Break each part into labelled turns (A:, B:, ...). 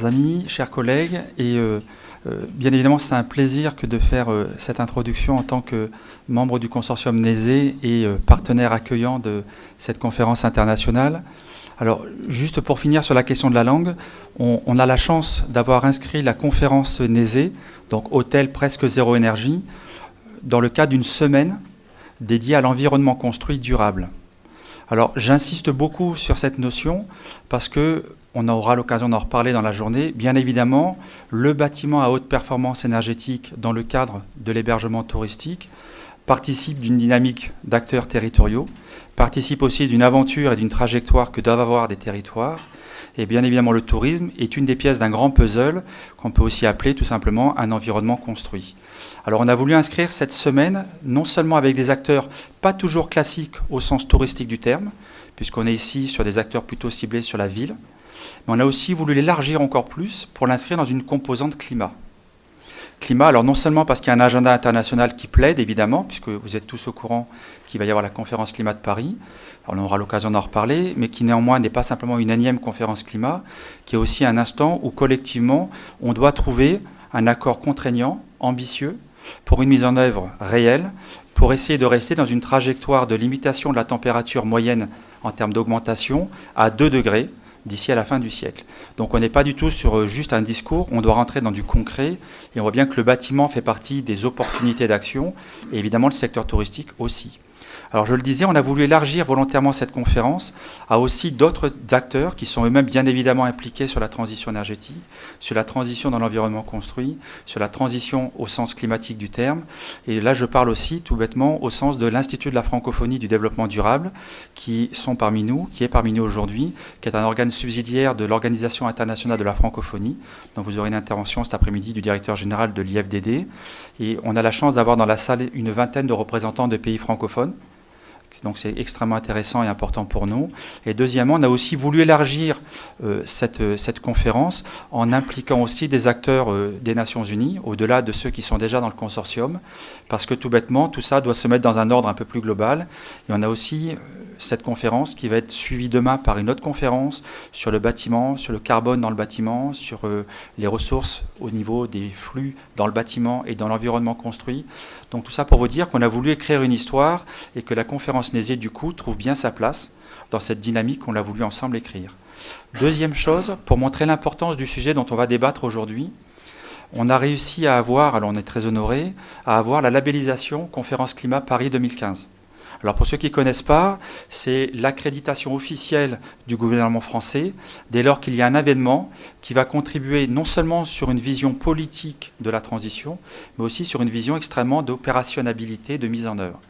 A: amis, chers collègues, et bien évidemment c'est un plaisir que de faire cette introduction en tant que membre du consortium neZEH et partenaire accueillant de cette conférence internationale. Alors juste pour finir sur la question de la langue, on a la chance d'avoir inscrit la conférence neZEH, donc hôtel presque zéro énergie, dans le cadre d'une semaine dédiée à l'environnement construit durable. Alors j'insiste beaucoup sur cette notion parce que on aura l'occasion d'en reparler dans la journée. Bien évidemment, le bâtiment à haute performance énergétique dans le cadre de l'hébergement touristique participe d'une dynamique d'acteurs territoriaux, participe aussi d'une aventure et d'une trajectoire que doivent avoir des territoires. Et bien évidemment, le tourisme est une des pièces d'un grand puzzle qu'on peut aussi appeler tout simplement un environnement construit. Alors on a voulu inscrire cette semaine non seulement avec des acteurs pas toujours classiques au sens touristique du terme, puisqu'on est ici sur des acteurs plutôt ciblés sur la ville, mais on a aussi voulu l'élargir encore plus pour l'inscrire dans une composante climat. Climat, alors non seulement parce qu'il y a un agenda international qui plaide, évidemment, puisque vous êtes tous au courant qu'il va y avoir la conférence climat de Paris, alors on aura l'occasion d'en reparler, mais qui néanmoins n'est pas simplement une énième conférence climat, qui est aussi un instant où collectivement on doit trouver un accord contraignant, ambitieux, pour une mise en œuvre réelle, pour essayer de rester dans une trajectoire de limitation de la température moyenne en termes d'augmentation à 2 degrés, d'ici à la fin du siècle. Donc on n'est pas du tout sur juste un discours, on doit rentrer dans du concret, et on voit bien que le bâtiment fait partie des opportunités d'action, et évidemment le secteur touristique aussi. Alors je le disais, on a voulu élargir volontairement cette conférence à aussi d'autres acteurs qui sont eux-mêmes bien évidemment impliqués sur la transition énergétique, sur la transition dans l'environnement construit, sur la transition au sens climatique du terme. Et là je parle aussi tout bêtement au sens de l'Institut de la francophonie du développement durable qui est parmi nous aujourd'hui, qui est un organe subsidiaire de l'Organisation internationale de la francophonie. Donc vous aurez une intervention cet après-midi du directeur général de l'IFDD. Et on a la chance d'avoir dans la salle une vingtaine de représentants de pays francophones. Donc c'est extrêmement intéressant et important pour nous. Et deuxièmement, on a aussi voulu élargir cette conférence en impliquant aussi des acteurs des Nations Unies, au-delà de ceux qui sont déjà dans le consortium, parce que tout bêtement, tout ça doit se mettre dans un ordre un peu plus global. Et on a aussi cette conférence qui va être suivie demain par une autre conférence sur le bâtiment, sur le carbone dans le bâtiment, sur les ressources au niveau des flux dans le bâtiment et dans l'environnement construit. Donc tout ça pour vous dire qu'on a voulu écrire une histoire et que la conférence neZEH, du coup, trouve bien sa place dans cette dynamique qu'on a voulu ensemble écrire. Deuxième chose, pour montrer l'importance du sujet dont on va débattre aujourd'hui, on a réussi à avoir, alors on est très honoré, à avoir la labellisation Conférence Climat Paris 2015. Alors pour ceux qui ne connaissent pas, c'est l'accréditation officielle du gouvernement français dès lors qu'il y a un événement qui va contribuer non seulement sur une vision politique de la transition, mais aussi sur une vision extrêmement d'opérationnalité, de mise en œuvre.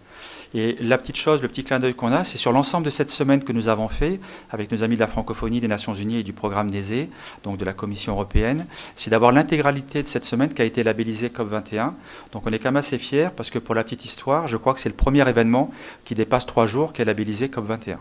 A: Et la petite chose, le petit clin d'œil qu'on a, c'est sur l'ensemble de cette semaine que nous avons fait avec nos amis de la francophonie, des Nations Unies et du programme neZEH, donc de la Commission européenne, c'est d'avoir l'intégralité de cette semaine qui a été labellisée COP21. Donc on est quand même assez fiers parce que pour la petite histoire, je crois que c'est le premier événement qui dépasse 3 jours qui est labellisé COP21.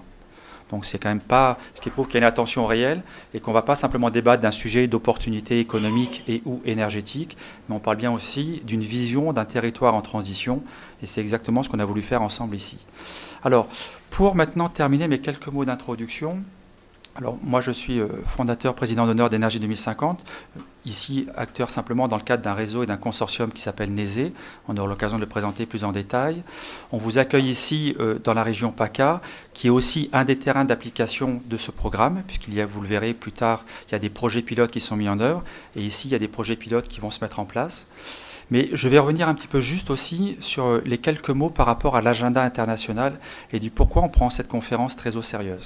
A: Donc c'est quand même pas, ce qui prouve qu'il y a une attention réelle et qu'on ne va pas simplement débattre d'un sujet d'opportunité économique et ou énergétique, mais on parle bien aussi d'une vision d'un territoire en transition et c'est exactement ce qu'on a voulu faire ensemble ici. Alors, pour maintenant terminer mes quelques mots d'introduction, alors moi je suis fondateur, président d'honneur d'Énergie 2050, ici acteur simplement dans le cadre d'un réseau et d'un consortium qui s'appelle neZEH, on aura l'occasion de le présenter plus en détail. On vous accueille ici dans la région PACA, qui est aussi un des terrains d'application de ce programme, puisqu'il y a, vous le verrez plus tard, il y a des projets pilotes qui sont mis en œuvre, et ici il y a des projets pilotes qui vont se mettre en place. Mais je vais revenir un petit peu juste aussi sur les quelques mots par rapport à l'agenda international et du pourquoi on prend cette conférence très au sérieux.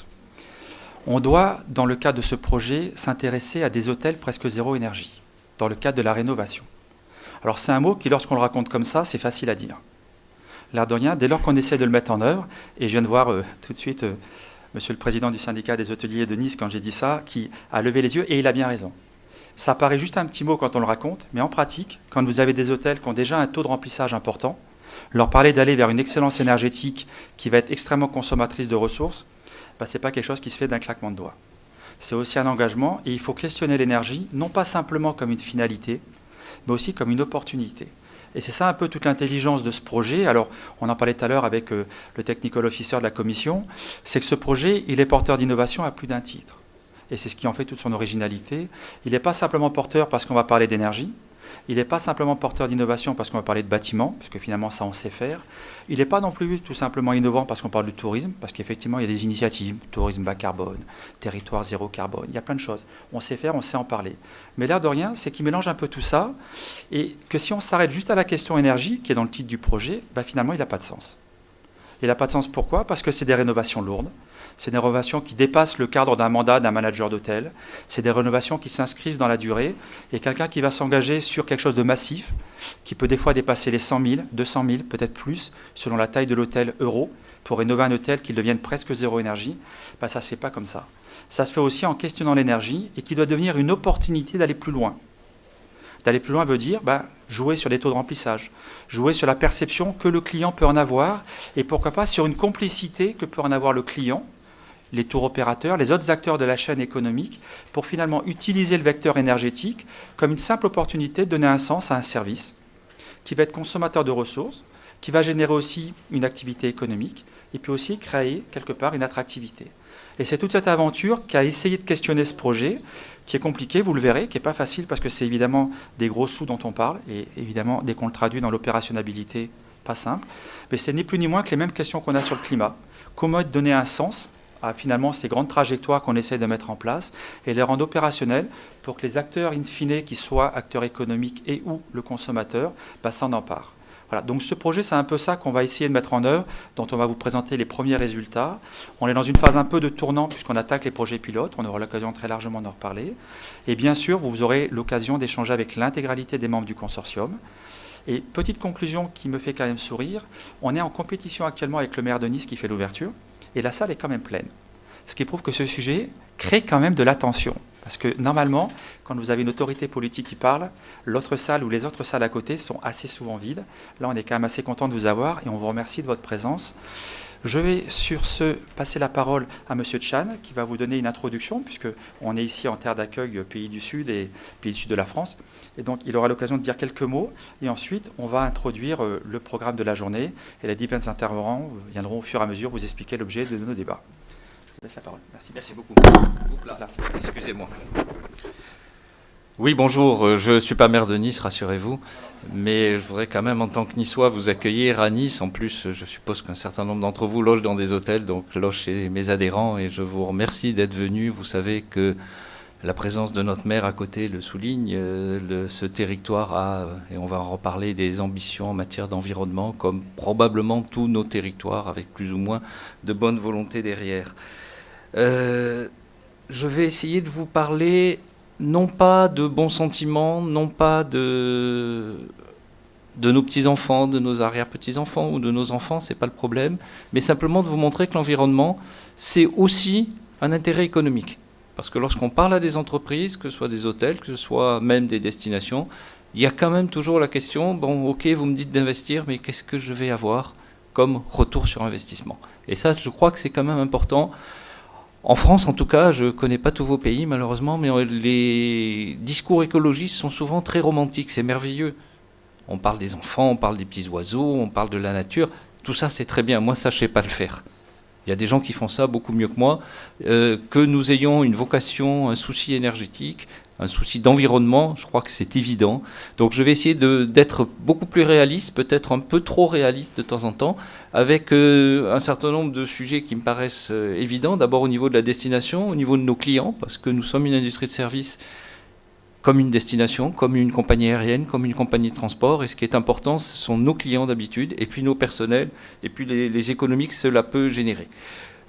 A: On doit, dans le cadre de ce projet, s'intéresser à des hôtels presque zéro énergie, dans le cadre de la rénovation. Alors c'est un mot qui, lorsqu'on le raconte comme ça, c'est facile à dire. L'air de rien, dès lors qu'on essaie de le mettre en œuvre, et je viens de voir tout de suite monsieur le président du syndicat des hôteliers de Nice, quand j'ai dit ça, qui a levé les yeux, et il a bien raison. Ça paraît juste un petit mot quand on le raconte, mais en pratique, quand vous avez des hôtels qui ont déjà un taux de remplissage important, leur parler d'aller vers une excellence énergétique qui va être extrêmement consommatrice de ressources, ce n'est pas quelque chose qui se fait d'un claquement de doigts. C'est aussi un engagement et il faut questionner l'énergie, non pas simplement comme une finalité, mais aussi comme une opportunité. Et c'est ça un peu toute l'intelligence de ce projet. Alors, on en parlait tout à l'heure avec le technical officer de la Commission, c'est que ce projet, il est porteur d'innovation à plus d'un titre. et c'est ce qui en fait toute son originalité. Il n'est pas simplement porteur parce qu'on va parler d'énergie. Il n'est pas simplement porteur d'innovation parce qu'on va parler de bâtiments, puisque finalement ça on sait faire. Il n'est pas non plus tout simplement innovant parce qu'on parle de tourisme, parce qu'effectivement il y a des initiatives, tourisme bas carbone, territoire zéro carbone, il y a plein de choses. On sait faire, on sait en parler. Mais l'air de rien, c'est qu'il mélange un peu tout ça, et que si on s'arrête juste à la question énergie, qui est dans le titre du projet, finalement il n'a pas de sens. Il n'a pas de sens pourquoi ? Parce que c'est des rénovations lourdes. C'est des rénovations qui dépassent le cadre d'un mandat d'un manager d'hôtel. C'est des rénovations qui s'inscrivent dans la durée. Et quelqu'un qui va s'engager sur quelque chose de massif, qui peut des fois dépasser les 100 000, 200 000, peut-être plus, selon la taille de l'hôtel euro, pour rénover un hôtel qui devienne presque zéro énergie, ça ne se fait pas comme ça. Ça se fait aussi en questionnant l'énergie et qui doit devenir une opportunité d'aller plus loin. D'aller plus loin veut dire jouer sur les taux de remplissage, jouer sur la perception que le client peut en avoir et pourquoi pas sur une complicité que peut en avoir le client, les tours opérateurs, les autres acteurs de la chaîne économique, pour finalement utiliser le vecteur énergétique comme une simple opportunité de donner un sens à un service qui va être consommateur de ressources, qui va générer aussi une activité économique et puis aussi créer quelque part une attractivité. Et c'est toute cette aventure qui a essayé de questionner ce projet, qui est compliqué, vous le verrez, qui n'est pas facile parce que c'est évidemment des gros sous dont on parle et évidemment dès qu'on le traduit dans l'opérationnalité, pas simple. Mais c'est ni plus ni moins que les mêmes questions qu'on a sur le climat. Comment donner un sens à finalement ces grandes trajectoires qu'on essaie de mettre en place et les rendre opérationnelles pour que les acteurs in fine, qui soient acteurs économiques et ou le consommateur, s'en emparent. Voilà, donc ce projet, c'est un peu ça qu'on va essayer de mettre en œuvre, dont on va vous présenter les premiers résultats. On est dans une phase un peu de tournant puisqu'on attaque les projets pilotes, on aura l'occasion très largement d'en reparler. Et bien sûr, vous aurez l'occasion d'échanger avec l'intégralité des membres du consortium. Et petite conclusion qui me fait quand même sourire, on est en compétition actuellement avec le maire de Nice qui fait l'ouverture, et la salle est quand même pleine. Ce qui prouve que ce sujet crée quand même de l'attention. Parce que normalement, quand vous avez une autorité politique qui parle, l'autre salle ou les autres salles à côté sont assez souvent vides. Là, on est quand même assez content de vous avoir et on vous remercie de votre présence. Je vais sur ce passer la parole à M. Chan qui va vous donner une introduction puisqu'on est ici en terre d'accueil pays du Sud et pays du Sud de la France. Et donc, il aura l'occasion de dire quelques mots et ensuite, on va introduire le programme de la journée et les différents intervenants viendront au fur et à mesure vous expliquer l'objet de nos débats. Je laisse la parole. Merci.
B: Merci beaucoup. Excusez-moi. Oui, bonjour. Je ne suis pas maire de Nice, rassurez-vous. Mais je voudrais quand même, en tant que Niçois, vous accueillir à Nice. En plus, je suppose qu'un certain nombre d'entre vous logent dans des hôtels, donc logent chez mes adhérents. Et je vous remercie d'être venus. Vous savez que la présence de notre maire à côté le souligne. Ce territoire a, et on va en reparler, des ambitions en matière d'environnement, comme probablement tous nos territoires, avec plus ou moins de bonne volonté derrière. Je vais essayer de vous parler non pas de bons sentiments, non pas de nos petits-enfants, de nos arrière-petits-enfants ou de nos enfants, c'est pas le problème, mais simplement de vous montrer que l'environnement, c'est aussi un intérêt économique. Parce que lorsqu'on parle à des entreprises, que ce soit des hôtels, que ce soit même des destinations, il y a quand même toujours la question, bon, ok, vous me dites d'investir, mais qu'est-ce que je vais avoir comme retour sur investissement ? Et ça, je crois que c'est quand même important. En France, en tout cas, je ne connais pas tous vos pays, malheureusement, mais les discours écologistes sont souvent très romantiques, c'est merveilleux. On parle des enfants, on parle des petits oiseaux, on parle de la nature. Tout ça, c'est très bien. Moi, ça, je ne sais pas le faire. Il y a des gens qui font ça beaucoup mieux que moi. Que nous ayons une vocation, un souci énergétique, un souci d'environnement, je crois que c'est évident. Donc je vais essayer d'être beaucoup plus réaliste, peut-être un peu trop réaliste de temps en temps, avec un certain nombre de sujets qui me paraissent évidents. D'abord au niveau de la destination, au niveau de nos clients, parce que nous sommes une industrie de service comme une destination, comme une compagnie aérienne, comme une compagnie de transport. Et ce qui est important, ce sont nos clients d'habitude, et puis nos personnels, et puis les économies que cela peut générer.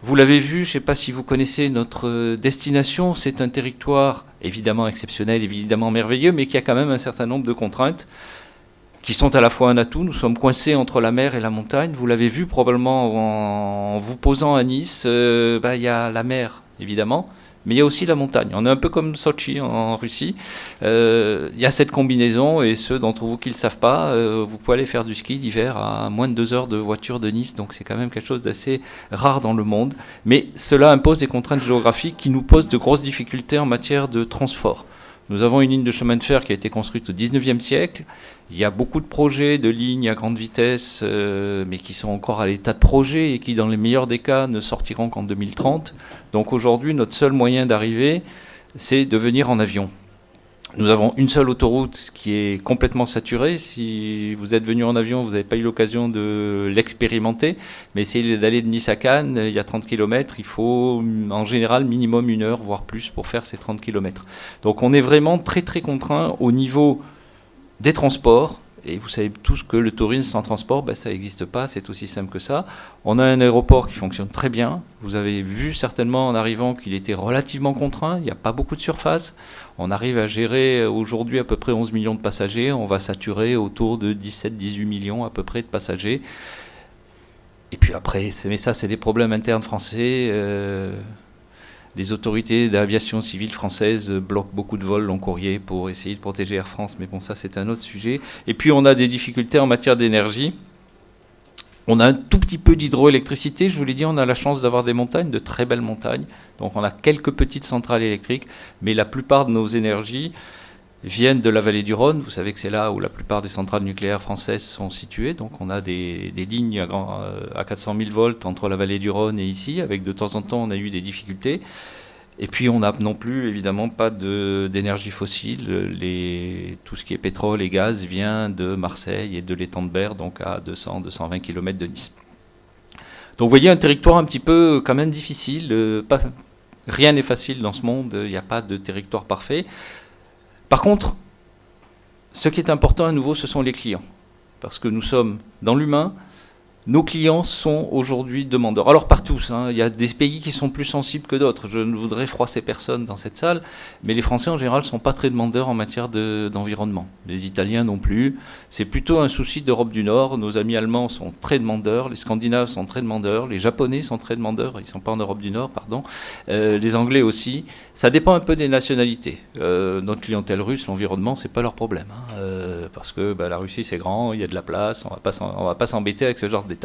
B: Vous l'avez vu, je ne sais pas si vous connaissez notre destination, c'est un territoire évidemment exceptionnel, évidemment merveilleux, mais qui a quand même un certain nombre de contraintes qui sont à la fois un atout. Nous sommes coincés entre la mer et la montagne. Vous l'avez vu probablement en vous posant à Nice, il y a la mer évidemment, mais il y a aussi la montagne. On est un peu comme Sochi en Russie. Il y a cette combinaison, et ceux d'entre vous qui ne le savent pas, vous pouvez aller faire du ski l'hiver à moins de 2 heures de voiture de Nice, donc c'est quand même quelque chose d'assez rare dans le monde. Mais cela impose des contraintes géographiques qui nous posent de grosses difficultés en matière de transport. Nous avons une ligne de chemin de fer qui a été construite au 19e siècle. Il y a beaucoup de projets de lignes à grande vitesse, mais qui sont encore à l'état de projet et qui, dans les meilleurs des cas, ne sortiront qu'en 2030. Donc aujourd'hui, notre seul moyen d'arriver, c'est de venir en avion. Nous avons une seule autoroute qui est complètement saturée. Si vous êtes venu en avion, vous n'avez pas eu l'occasion de l'expérimenter. Mais essayez d'aller de Nice à Cannes, il y a 30 km. Il faut en général minimum 1 heure, voire plus, pour faire ces 30 km. Donc on est vraiment très très contraint au niveau des transports. Et vous savez tous que le tourisme sans transport, ça n'existe pas, c'est aussi simple que ça. On a un aéroport qui fonctionne très bien. Vous avez vu certainement en arrivant qu'il était relativement contraint, il n'y a pas beaucoup de surface. On arrive à gérer aujourd'hui à peu près 11 millions de passagers. On va saturer autour de 17-18 millions à peu près de passagers. Et puis après, mais ça c'est des problèmes internes français. Les autorités d'aviation civile française bloquent beaucoup de vols long courrier pour essayer de protéger Air France. Mais bon, ça, c'est un autre sujet. Et puis, on a des difficultés en matière d'énergie. On a un tout petit peu d'hydroélectricité. Je vous l'ai dit, on a la chance d'avoir des montagnes, de très belles montagnes. Donc, on a quelques petites centrales électriques. Mais la plupart de nos énergies viennent de la vallée du Rhône. Vous savez que c'est là où la plupart des centrales nucléaires françaises sont situées. Donc on a des lignes à 400 000 volts entre la vallée du Rhône et ici, avec de temps en temps on a eu des difficultés. Et puis on n'a non plus évidemment pas d'énergie fossile. Tout ce qui est pétrole et gaz vient de Marseille et de l'étang de Berre, donc à 200-220 km de Nice. Donc vous voyez un territoire un petit peu quand même difficile. Rien n'est facile dans ce monde, il n'y a pas de territoire parfait. Par contre, ce qui est important à nouveau, ce sont les clients. Parce que nous sommes dans l'humain, nos clients sont aujourd'hui demandeurs. Alors pas tous, il y a des pays qui sont plus sensibles que d'autres. Je ne voudrais froisser personne dans cette salle, mais les Français en général ne sont pas très demandeurs en matière d'environnement. Les Italiens non plus. C'est plutôt un souci d'Europe du Nord. Nos amis allemands sont très demandeurs, les Scandinaves sont très demandeurs, les Japonais sont très demandeurs, ils ne sont pas en Europe du Nord, pardon. Les Anglais aussi. Ça dépend un peu des nationalités. Notre clientèle russe, l'environnement, c'est pas leur problème. Parce que la Russie c'est grand, il y a de la place, on va pas s'embêter avec ce genre de détails.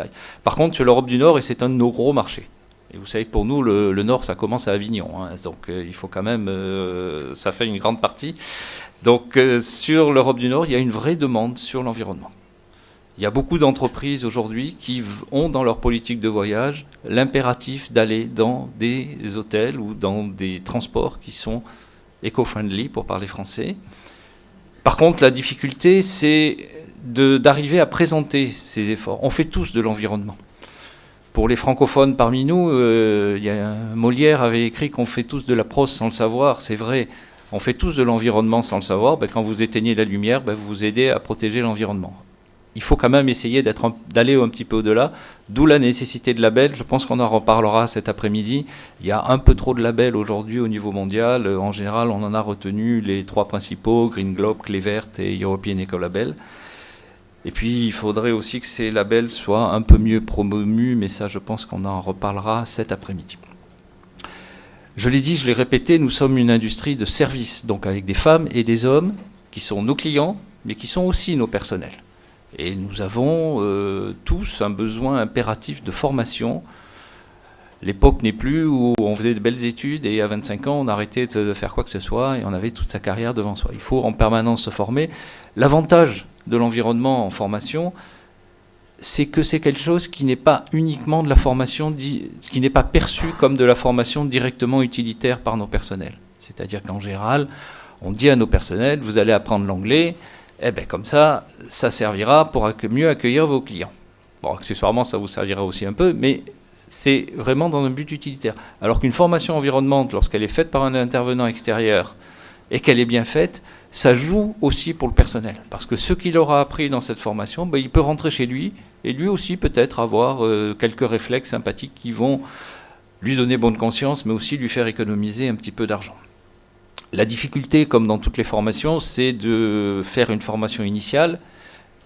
B: Par contre, sur l'Europe du Nord, et c'est un de nos gros marchés. Et vous savez que pour nous, le Nord, ça commence à Avignon. Donc il faut quand même... ça fait une grande partie. Donc sur l'Europe du Nord, il y a une vraie demande sur l'environnement. Il y a beaucoup d'entreprises aujourd'hui qui ont dans leur politique de voyage l'impératif d'aller dans des hôtels ou dans des transports qui sont éco-friendly, pour parler français. Par contre, la difficulté, c'est d'arriver à présenter ces efforts. On fait tous de l'environnement. Pour les francophones parmi nous, Molière avait écrit qu'on fait tous de la prose sans le savoir. C'est vrai, on fait tous de l'environnement sans le savoir. Quand vous éteignez la lumière, vous vous aidez à protéger l'environnement. Il faut quand même essayer d'aller un petit peu au-delà, d'où la nécessité de labels. Je pense qu'on en reparlera cet après-midi. Il y a un peu trop de labels aujourd'hui au niveau mondial. En général, on en a retenu les 3 principaux, Green Globe, Clé Verte et European Ecolabel. Et puis, il faudrait aussi que ces labels soient un peu mieux promus, mais ça, je pense qu'on en reparlera cet après-midi. Je l'ai dit, je l'ai répété, nous sommes une industrie de services, donc avec des femmes et des hommes qui sont nos clients, mais qui sont aussi nos personnels. Et nous avons tous un besoin impératif de formation. L'époque n'est plus où on faisait de belles études et à 25 ans, on arrêtait de faire quoi que ce soit et on avait toute sa carrière devant soi. Il faut en permanence se former. L'avantage de l'environnement en formation, c'est que c'est quelque chose qui n'est pas uniquement de la formation, qui n'est pas perçu comme de la formation directement utilitaire par nos personnels. C'est-à-dire qu'en général, on dit à nos personnels, vous allez apprendre l'anglais, comme ça servira pour mieux accueillir vos clients. Bon, accessoirement, ça vous servira aussi un peu, mais c'est vraiment dans un but utilitaire. Alors qu'une formation environnementale, lorsqu'elle est faite par un intervenant extérieur et qu'elle est bien faite, ça joue aussi pour le personnel. Parce que ce qu'il aura appris dans cette formation, il peut rentrer chez lui et lui aussi peut-être avoir quelques réflexes sympathiques qui vont lui donner bonne conscience, mais aussi lui faire économiser un petit peu d'argent. La difficulté, comme dans toutes les formations, c'est de faire une formation initiale,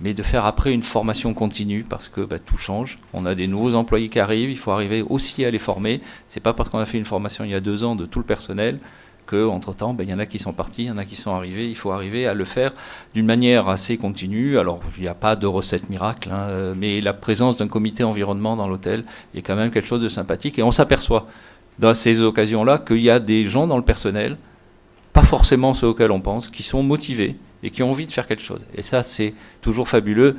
B: mais de faire après une formation continue, parce que tout change. On a des nouveaux employés qui arrivent, il faut arriver aussi à les former. C'est pas parce qu'on a fait une formation il y a 2 ans de tout le personnel qu'entre-temps, il y en a qui sont partis, il y en a qui sont arrivés. Il faut arriver à le faire d'une manière assez continue. Alors, il n'y a pas de recette miracle, mais la présence d'un comité environnement dans l'hôtel est quand même quelque chose de sympathique. Et on s'aperçoit, dans ces occasions-là, qu'il y a des gens dans le personnel, pas forcément ceux auxquels on pense, qui sont motivés et qui ont envie de faire quelque chose. Et ça, c'est toujours fabuleux.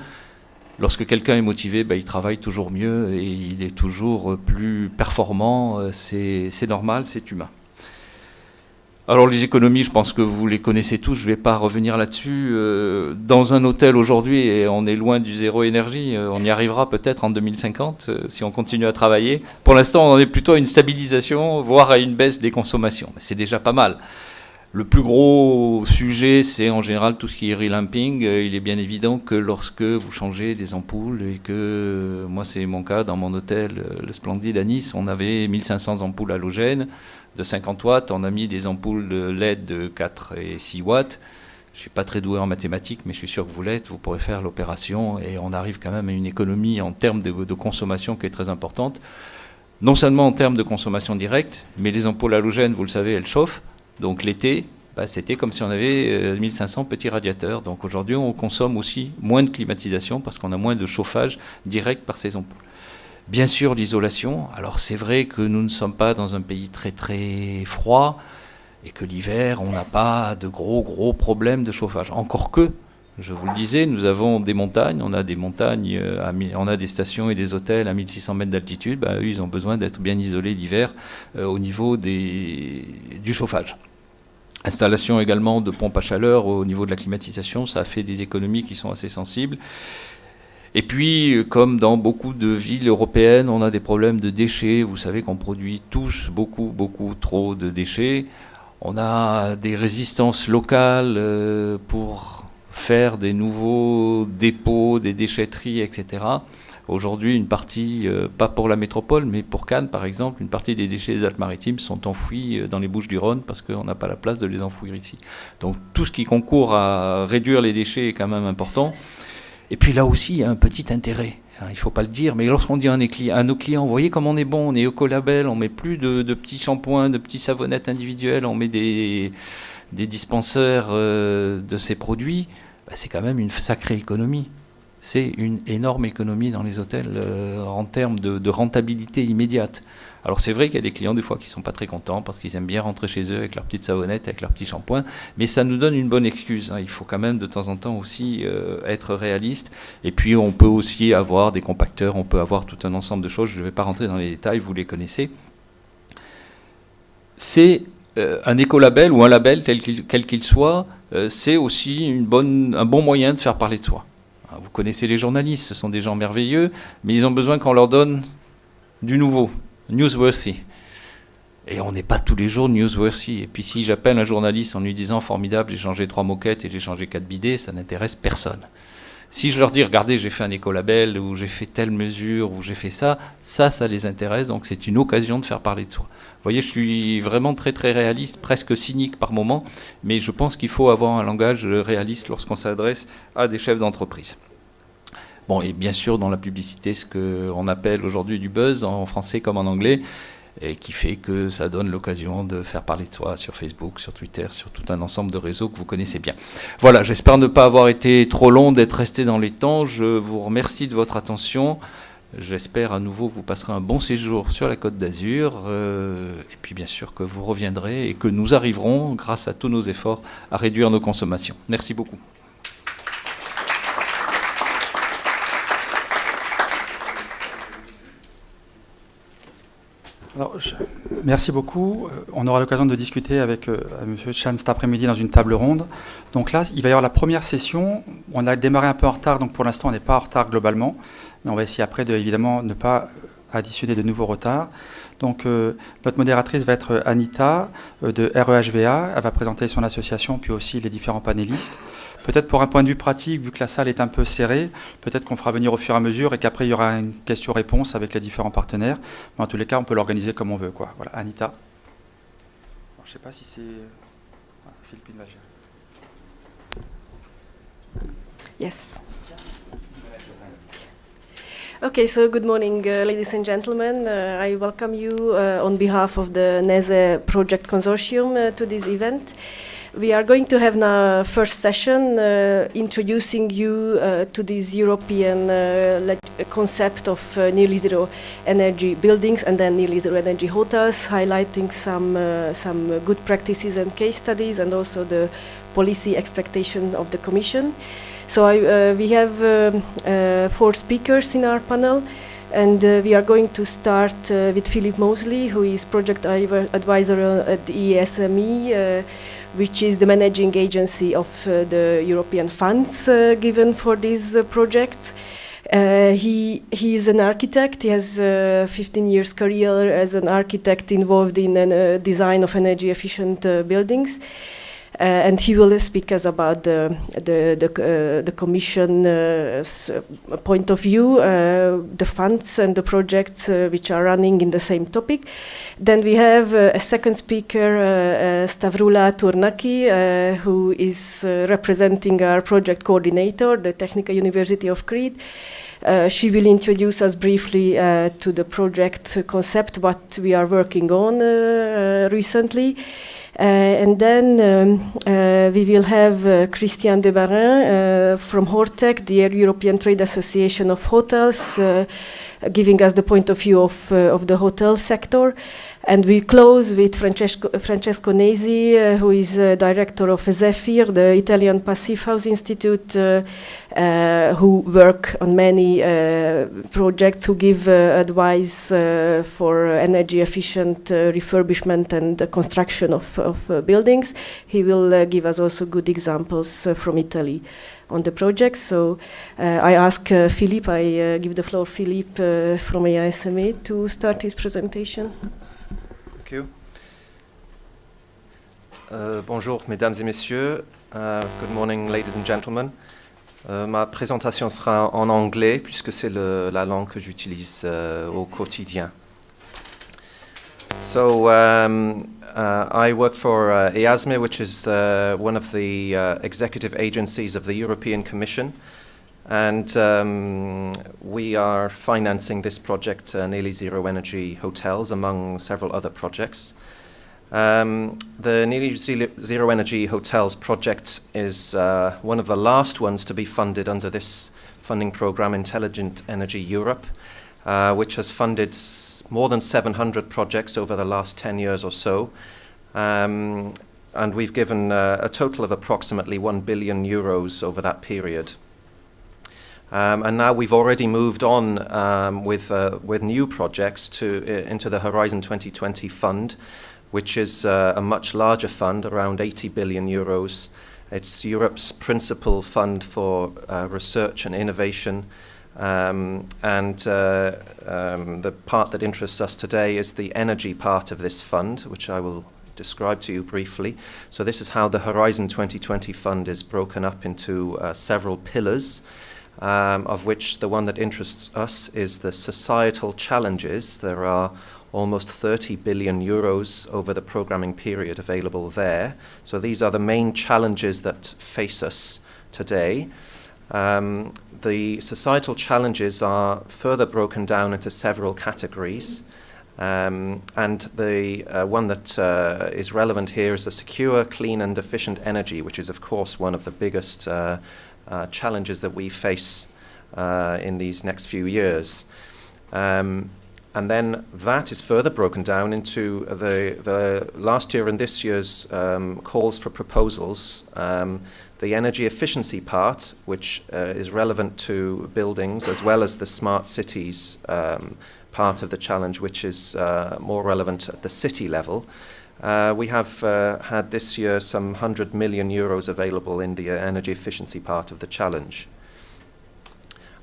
B: Lorsque quelqu'un est motivé, il travaille toujours mieux et il est toujours plus performant. C'est normal, c'est humain. Alors les économies, je pense que vous les connaissez tous, je ne vais pas revenir là-dessus. Dans un hôtel aujourd'hui, et on est loin du zéro énergie, on y arrivera peut-être en 2050 si on continue à travailler. Pour l'instant, on en est plutôt à une stabilisation, voire à une baisse des consommations. Mais c'est déjà pas mal. Le plus gros sujet, c'est en général tout ce qui est relamping. Il est bien évident que lorsque vous changez des ampoules, et que moi c'est mon cas dans mon hôtel, le Splendide à Nice, on avait 1500 ampoules halogènes de 50 watts, on a mis des ampoules de LED de 4 et 6 watts. Je ne suis pas très doué en mathématiques, mais je suis sûr que vous l'êtes, vous pourrez faire l'opération, et on arrive quand même à une économie en termes de consommation qui est très importante. Non seulement en termes de consommation directe, mais les ampoules halogènes, vous le savez, elles chauffent. Donc l'été, c'était comme si on avait 1500 petits radiateurs. Donc aujourd'hui, on consomme aussi moins de climatisation parce qu'on a moins de chauffage direct par ces ampoules. Bien sûr, l'isolation. Alors c'est vrai que nous ne sommes pas dans un pays très très froid et que l'hiver, on n'a pas de gros problèmes de chauffage. Encore que, je vous le disais, nous avons des montagnes. On a des montagnes, on a des stations et des hôtels à 1600 mètres d'altitude. Eux, ils ont besoin d'être bien isolés l'hiver au niveau du chauffage. Installation également de pompes à chaleur au niveau de la climatisation, ça a fait des économies qui sont assez sensibles. Et puis, comme dans beaucoup de villes européennes, on a des problèmes de déchets. Vous savez qu'on produit tous beaucoup trop de déchets. On a des résistances locales pour faire des nouveaux dépôts, des déchetteries, etc. Aujourd'hui, une partie, pas pour la métropole, mais pour Cannes, par exemple, une partie des déchets des Alpes-Maritimes sont enfouis dans les Bouches-du-Rhône parce qu'on n'a pas la place de les enfouir ici. Donc tout ce qui concourt à réduire les déchets est quand même important. Et puis là aussi, il y a un petit intérêt. Il ne faut pas le dire, mais lorsqu'on dit à nos clients, vous voyez comme on est bon, on est écolabel, on ne met plus de petits shampoings, de petits savonnettes individuelles, on met des dispenseurs de ces produits, c'est quand même une sacrée économie. C'est une énorme économie dans les hôtels en termes de rentabilité immédiate. Alors c'est vrai qu'il y a des clients des fois qui ne sont pas très contents parce qu'ils aiment bien rentrer chez eux avec leur petite savonnette, avec leur petit shampoing, mais ça nous donne une bonne excuse. Il faut quand même de temps en temps aussi être réaliste. Et puis on peut aussi avoir des compacteurs, on peut avoir tout un ensemble de choses. Je ne vais pas rentrer dans les détails, vous les connaissez. C'est un écolabel ou un label quel qu'il soit, c'est aussi un bon moyen de faire parler de soi. Vous connaissez les journalistes, ce sont des gens merveilleux, mais ils ont besoin qu'on leur donne du nouveau, newsworthy. Et on n'est pas tous les jours newsworthy. Et puis si j'appelle un journaliste en lui disant « formidable, j'ai changé 3 moquettes et j'ai changé 4 bidets », ça n'intéresse personne. Si je leur dis « regardez, j'ai fait un écolabel » ou « j'ai fait telle mesure » ou « j'ai fait ça », ça les intéresse. Donc c'est une occasion de faire parler de soi. Vous voyez, je suis vraiment très très réaliste, presque cynique par moment, mais je pense qu'il faut avoir un langage réaliste lorsqu'on s'adresse à des chefs d'entreprise. Bon, et bien sûr, dans la publicité, ce qu'on appelle aujourd'hui du buzz, en français comme en anglais, et qui fait que ça donne l'occasion de faire parler de soi sur Facebook, sur Twitter, sur tout un ensemble de réseaux que vous connaissez bien. Voilà, j'espère ne pas avoir été trop long, d'être resté dans les temps. Je vous remercie de votre attention. J'espère à nouveau que vous passerez un bon séjour sur la Côte d'Azur, et puis bien sûr que vous reviendrez et que nous arriverons, grâce à tous nos efforts, à réduire nos consommations. Merci beaucoup.
A: Alors, merci beaucoup. On aura l'occasion de discuter avec M. Chan cet après-midi dans une table ronde. Donc là, il va y avoir la première session. On a démarré un peu en retard, donc pour l'instant, on n'est pas en retard globalement. Mais on va essayer après de, évidemment, ne pas additionner de nouveaux retards. Donc notre modératrice va être Anita de REHVA. Elle va présenter son association, puis aussi les différents panélistes. Peut-être pour un point de vue pratique, vu que la salle est un peu serrée, peut-être qu'on fera venir au fur et à mesure et qu'après il y aura une question-réponse avec les différents partenaires. Mais en tous les cas, on peut l'organiser comme on veut, quoi. Voilà, Anita. Alors, je ne sais pas si c'est... Philippine va gérer.
C: Yes. Okay, so good morning, ladies and gentlemen. I welcome you on behalf of the neZEH Project Consortium to this event. we are going to have now first session introducing you to this European concept of nearly zero energy buildings and then nearly zero energy hotels, highlighting some good practices and case studies, and also the policy expectation of the Commission. So we have 4 speakers in our panel. And we are going to start with Philip Mosley, who is project advisor at the ESME, which is the managing agency of the European funds given for these projects. He is an architect. He has a 15 years career as an architect involved in design of energy efficient buildings. And he will speak us about the Commission point of view, the funds and the projects which are running in the same topic. Then we have a second speaker, Stavroula Tournaki, who is representing our project coordinator, the Technical University of Crete. She will introduce us briefly to the project concept, what we are working on recently. And then we will have Christian Debarin from Hortec, the European Trade Association of Hotels, giving us the point of view of the hotel sector. And we close with Francesco neZEH, who is director of Zephyr, the Italian Passive House Institute, who work on many projects, who give advice for energy efficient refurbishment and construction of buildings. He will give us also good examples from Italy on the project. So I ask Philippe, I give the floor Philippe from EASME to start his presentation.
D: Thank you. Bonjour, mesdames et messieurs. Good morning, ladies and gentlemen. Ma présentation sera en anglais puisque c'est la langue que j'utilise au quotidien. So I work for EASME, which is one of the executive agencies of the European Commission. And we are financing this project, Nearly Zero Energy Hotels, among several other projects. The Nearly Zero Energy Hotels project is one of the last ones to be funded under this funding program, Intelligent Energy Europe, which has funded more than 700 projects over the last 10 years or so. And we've given a total of approximately 1 billion euros over that period. And now we've already moved on with new projects into the Horizon 2020 fund, which is a much larger fund, around 80 billion euros. It's Europe's principal fund for research and innovation. The part that interests us today is the energy part of this fund, which I will describe to you briefly. So this is how the Horizon 2020 fund is broken up into several pillars. Of which the one that interests us is the societal challenges. There are almost 30 billion euros over the programming period available there. So these are the main challenges that face us today. The societal challenges are further broken down into several categories. And the one that is relevant here is the secure, clean and efficient energy, which is of course one of the biggest challenges that we face in these next few years. And then that is further broken down into the last year and this year's calls for proposals. The energy efficiency part, which is relevant to buildings, as well as the smart cities part of the challenge, which is more relevant at the city level. We have had this year some 100 million euros available in the energy efficiency part of the challenge.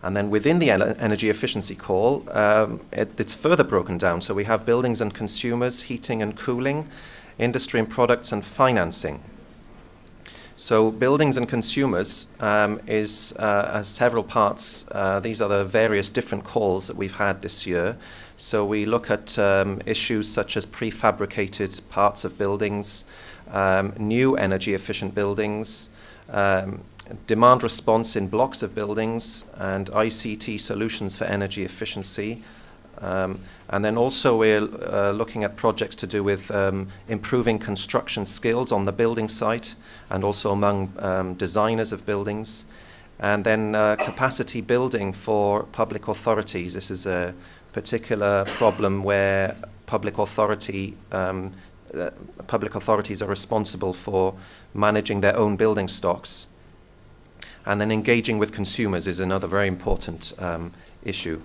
D: And then within the energy efficiency call, it's further broken down. So we have buildings and consumers, heating and cooling, industry and products, and financing. So buildings and consumers has several parts. These are the various different calls that we've had this year. So we look at issues such as prefabricated parts of buildings, new energy efficient buildings, demand response in blocks of buildings, and ICT solutions for energy efficiency, And then also we're looking at projects to do with improving construction skills on the building site and also among designers of buildings. And then capacity building for public authorities. This is a particular problem where public authorities are responsible for managing their own building stocks. And then engaging with consumers is another very important issue.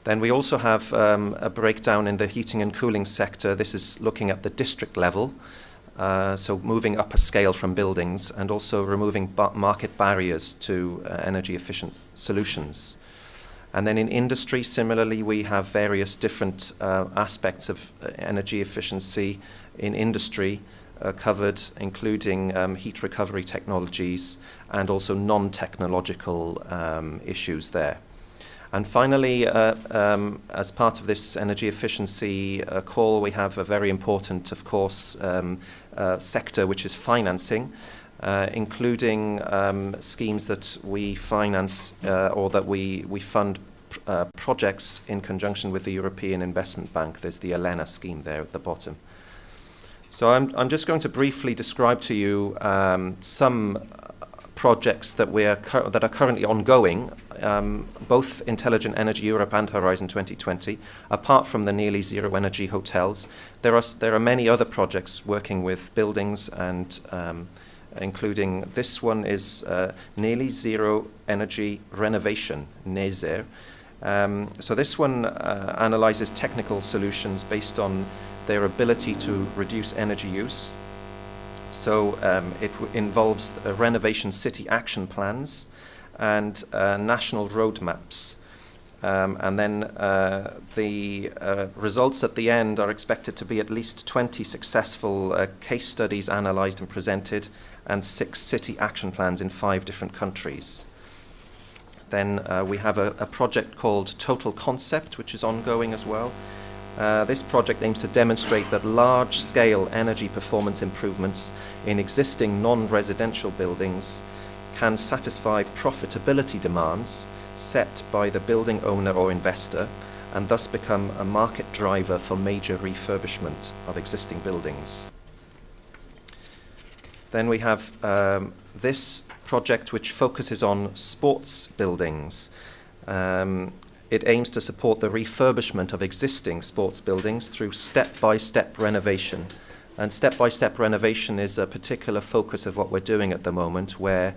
D: Then we also have a breakdown in the heating and cooling sector. This is looking at the district level, so moving up a scale from buildings and also removing market barriers to energy efficient solutions. And then in industry, similarly, we have various different aspects of energy efficiency in industry covered, including heat recovery technologies and also non-technological issues there. And finally, as part of this energy efficiency call, we have a very important, of course, sector, which is financing, including schemes that we finance or that we fund projects in conjunction with the European Investment Bank. There's the ELENA scheme there at the bottom. So I'm just going to briefly describe to you some projects that that are currently ongoing, both Intelligent Energy Europe and Horizon 2020. Apart from the nearly zero energy hotels, there are many other projects working with buildings, and including this one is nearly zero energy renovation, neZEH. So this one analyzes technical solutions based on their ability to reduce energy use. So it involves renovation city action plans and national roadmaps. And then the results at the end are expected to be at least 20 successful case studies analyzed and presented, and 6 city action plans in 5 different countries. Then we have a project called Total Concept, which is ongoing as well. This project aims to demonstrate that large-scale energy performance improvements in existing non-residential buildings can satisfy profitability demands set by the building owner or investor, and thus become a market driver for major refurbishment of existing buildings. Then we have this project which focuses on sports buildings. It aims to support the refurbishment of existing sports buildings through step-by-step renovation. And step-by-step renovation is a particular focus of what we're doing at the moment, where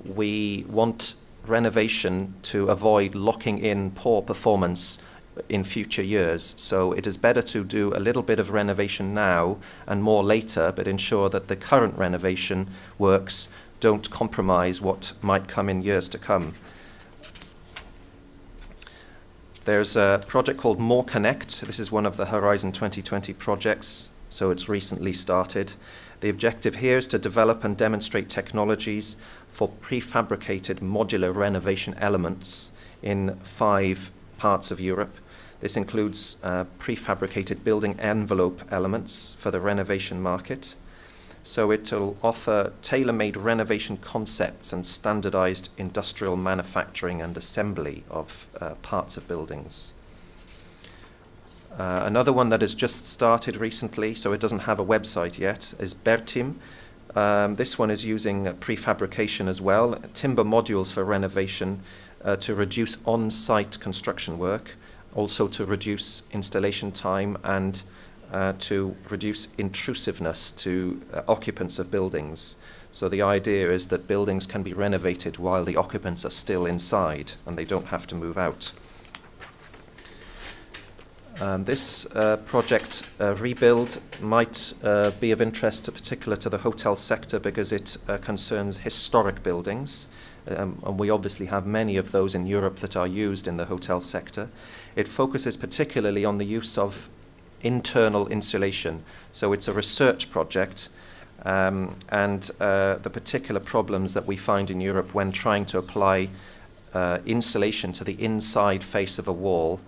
D: we want renovation to avoid locking in poor performance in future years. So it is better to do a little bit of renovation now and more later, but ensure that the current renovation works don't compromise what might come in years to come. There's a project called More Connect. This is one of the Horizon 2020 projects, so it's recently started. The objective here is to develop and demonstrate technologies for prefabricated modular renovation elements in 5 parts of Europe. This includes prefabricated building envelope elements for the renovation market. So it will offer tailor-made renovation concepts and standardized industrial manufacturing and assembly of parts of buildings. Another one that has just started recently, so it doesn't have a website yet, is Bertim. This one is using prefabrication as well, timber modules for renovation to reduce on-site construction work, also to reduce installation time and to reduce intrusiveness to occupants of buildings. So the idea is that buildings can be renovated while the occupants are still inside and they don't have to move out. This project, Rebuild, might be of interest particular to the hotel sector because it concerns historic buildings. And we obviously have many of those in Europe that are used in the hotel sector. It focuses particularly on the use of internal insulation. So it's a research project, and the particular problems that we find in Europe when trying to apply insulation to the inside face of a wall,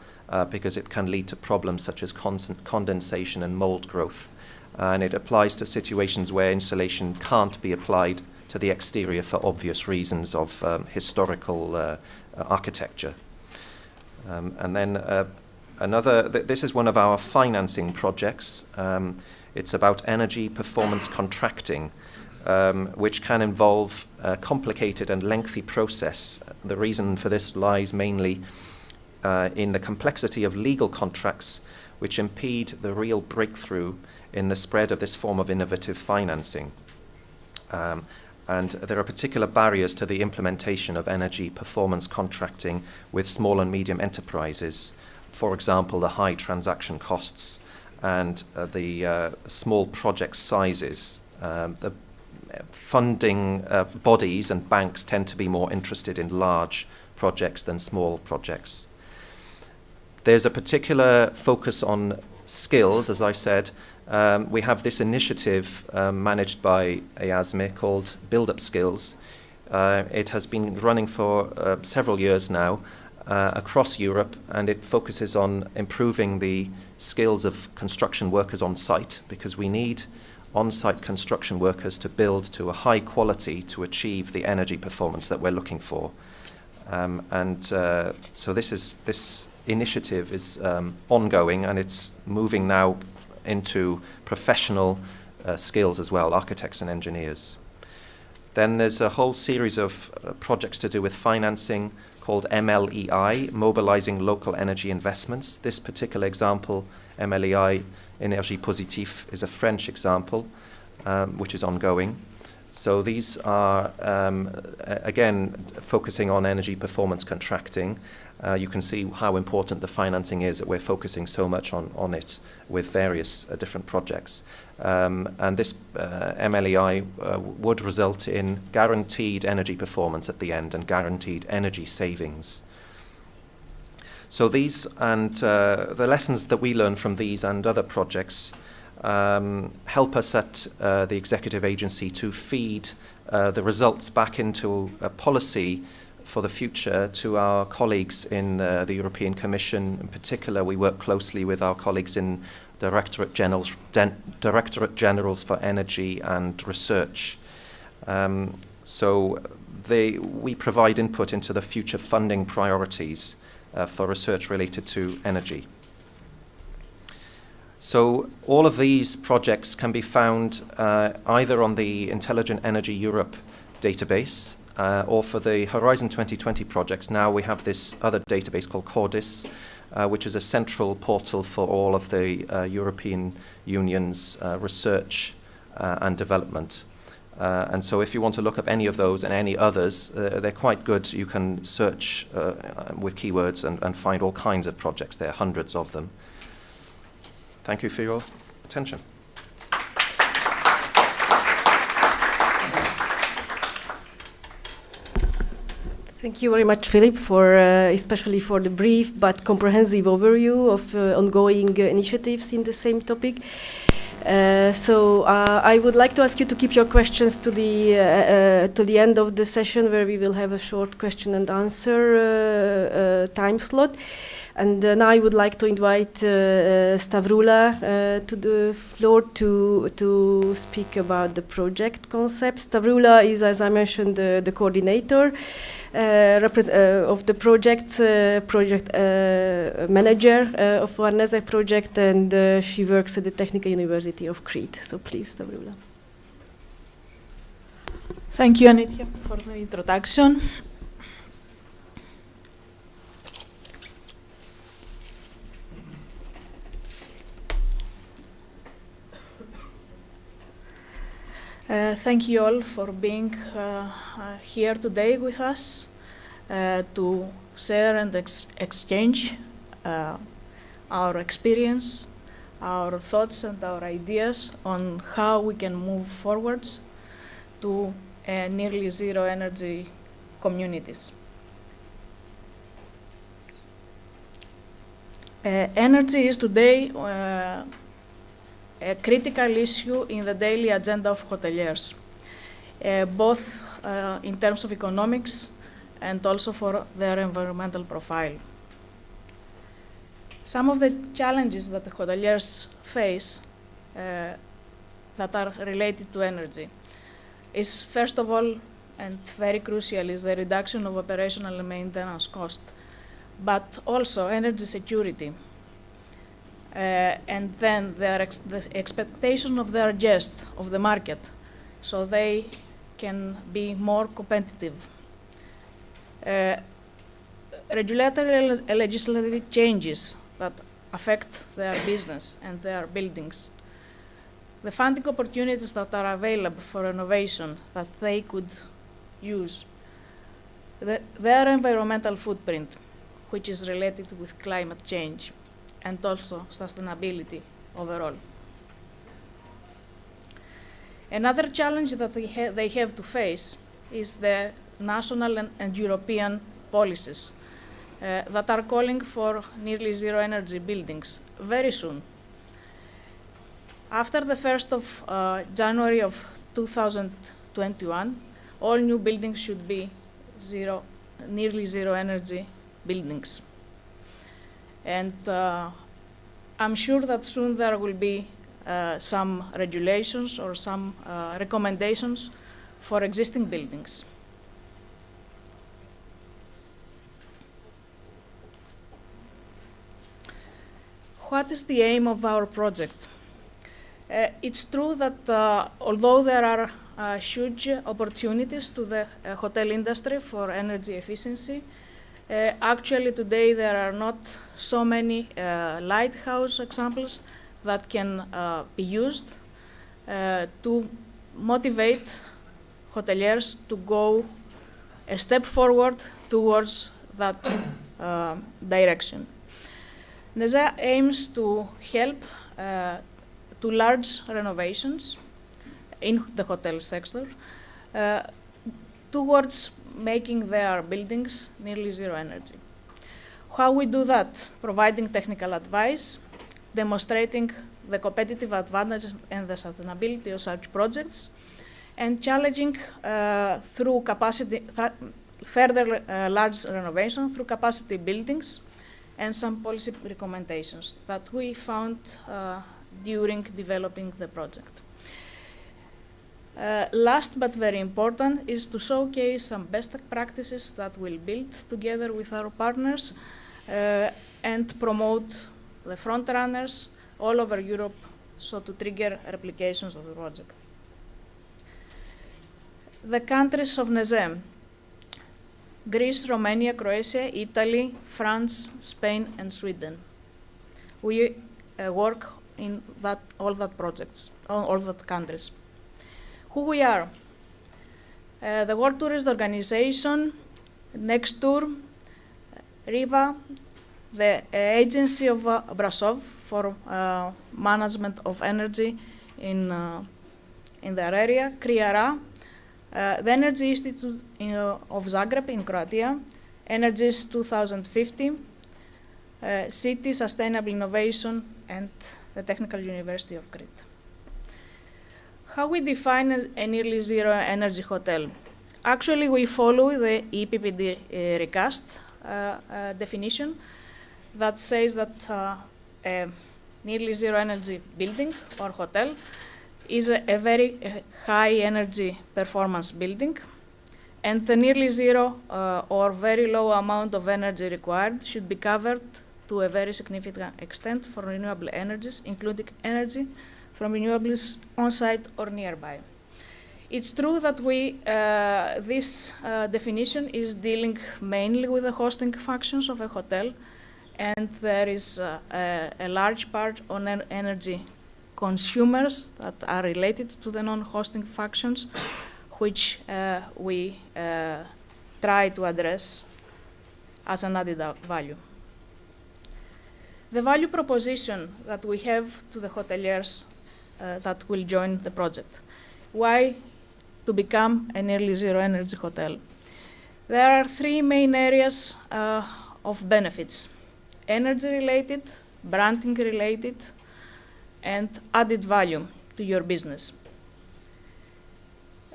D: because it can lead to problems such as condensation and mold growth. And it applies to situations where insulation can't be applied to the exterior for obvious reasons of historical architecture. And then This is one of our financing projects. It's about energy performance contracting, which can involve a complicated and lengthy process. The reason for this lies mainly in the complexity of legal contracts which impede the real breakthrough in the spread of this form of innovative financing. And there are particular barriers to the implementation of energy performance contracting with small and medium enterprises. For example, the high transaction costs and the small project sizes. The funding bodies and banks tend to be more interested in large projects than small projects. There's a particular focus on skills, as I said. We have this initiative managed by EASME called Build Up Skills. It has been running for several years now across Europe, and it focuses on improving the skills of construction workers on site, because we need on-site construction workers to build to a high quality to achieve the energy performance that we're looking for. So this initiative is ongoing, and it's moving now into professional skills as well, architects and engineers. Then there's a whole series of projects to do with financing called MLEI, Mobilizing Local Energy Investments. This particular example, MLEI, Énergie Positive, is a French example, which is ongoing. So these are, again, focusing on energy performance contracting. You can see how important the financing is, that we're focusing so much on it with various different projects. And this MLEI would result in guaranteed energy performance at the end and guaranteed energy savings. So these and the lessons that we learn from these and other projects help us at the executive agency to feed the results back into a policy for the future to our colleagues in the European Commission. In particular, we work closely with our colleagues in Directorate Generals for Energy and Research. So we provide input into the future funding priorities for research related to energy. So all of these projects can be found either on the Intelligent Energy Europe database or for the Horizon 2020 projects. Now we have this other database called Cordis, which is a central portal for all of the European Union's research and development. And so if you want to look up any of those and any others, they're quite good. You can search with keywords and find all kinds of projects. There are hundreds of them. Thank you for your attention.
C: Thank you very much, Philip, for especially for the brief but comprehensive overview of ongoing initiatives in the same topic. So I would like to ask you to keep your questions to the end of the session, where we will have a short question and answer time slot. And now I would like to invite Stavroula to the floor to speak about the project concept. Stavroula is, as I mentioned, the coordinator of the project manager of our neZEH project, and she works at the Technical University of Crete. So please, Stavroula.
E: Thank you, Anitya, for the introduction. Thank you all for being here today with us to share and exchange our experience, our thoughts and our ideas on how we can move forwards to nearly zero energy communities. Energy is today a critical issue in the daily agenda of hoteliers, both in terms of economics and also for their environmental profile. Some of the challenges that the hoteliers face that are related to energy is, first of all, and very crucial, is the reduction of operational and maintenance cost, but also energy security. and then the expectation of their guests of the market, so they can be more competitive. Regulatory and legislative changes that affect their business and their buildings. The funding opportunities that are available for innovation that they could use. Their environmental footprint, which is related with climate change, and also sustainability overall. Another challenge that they have to face is the national and European policies that are calling for nearly zero energy buildings very soon. After the 1st of January of 2021, all new buildings should be nearly zero energy buildings. And I'm sure that soon there will be some regulations or some recommendations for existing buildings. What is the aim of our project? It's true that although there are huge opportunities to the hotel industry for energy efficiency, actually today there are not so many lighthouse examples that can be used to motivate hoteliers to go a step forward towards that direction. neZEH aims to help to large renovations in the hotel sector towards making their buildings nearly zero energy. How we do that? Providing technical advice, demonstrating the competitive advantages and the sustainability of such projects, and challenging through capacity, further large renovation through capacity buildings and some policy recommendations that we found during developing the project. Last but very important is to showcase some best practices that we'll build together with our partners and promote the front runners all over Europe, so to trigger replications of the project. The countries of neZEH: Greece, Romania, Croatia, Italy, France, Spain, and Sweden. We work in all that countries. Who we are? The World Tourist Organization, Next Tour, Riva, the agency of Brasov for management of energy in their area, Kriara, the Energy Institute of Zagreb in Croatia, Energies 2050, City Sustainable Innovation, and the Technical University of Crete. How we define a nearly zero energy hotel? Actually, we follow the EPPD recast definition that says that a nearly zero energy building or hotel is a very high energy performance building, and the nearly zero or very low amount of energy required should be covered to a very significant extent for renewable energies, including energy from renewables on-site or nearby. It's true that this definition is dealing mainly with the hosting functions of a hotel, and there is a large part on energy consumers that are related to the non-hosting functions, which we try to address as an added value. The value proposition that we have to the hoteliers that will join the project. Why to become a nearly zero energy hotel? There are three main areas of benefits: energy related, branding related, and added value to your business.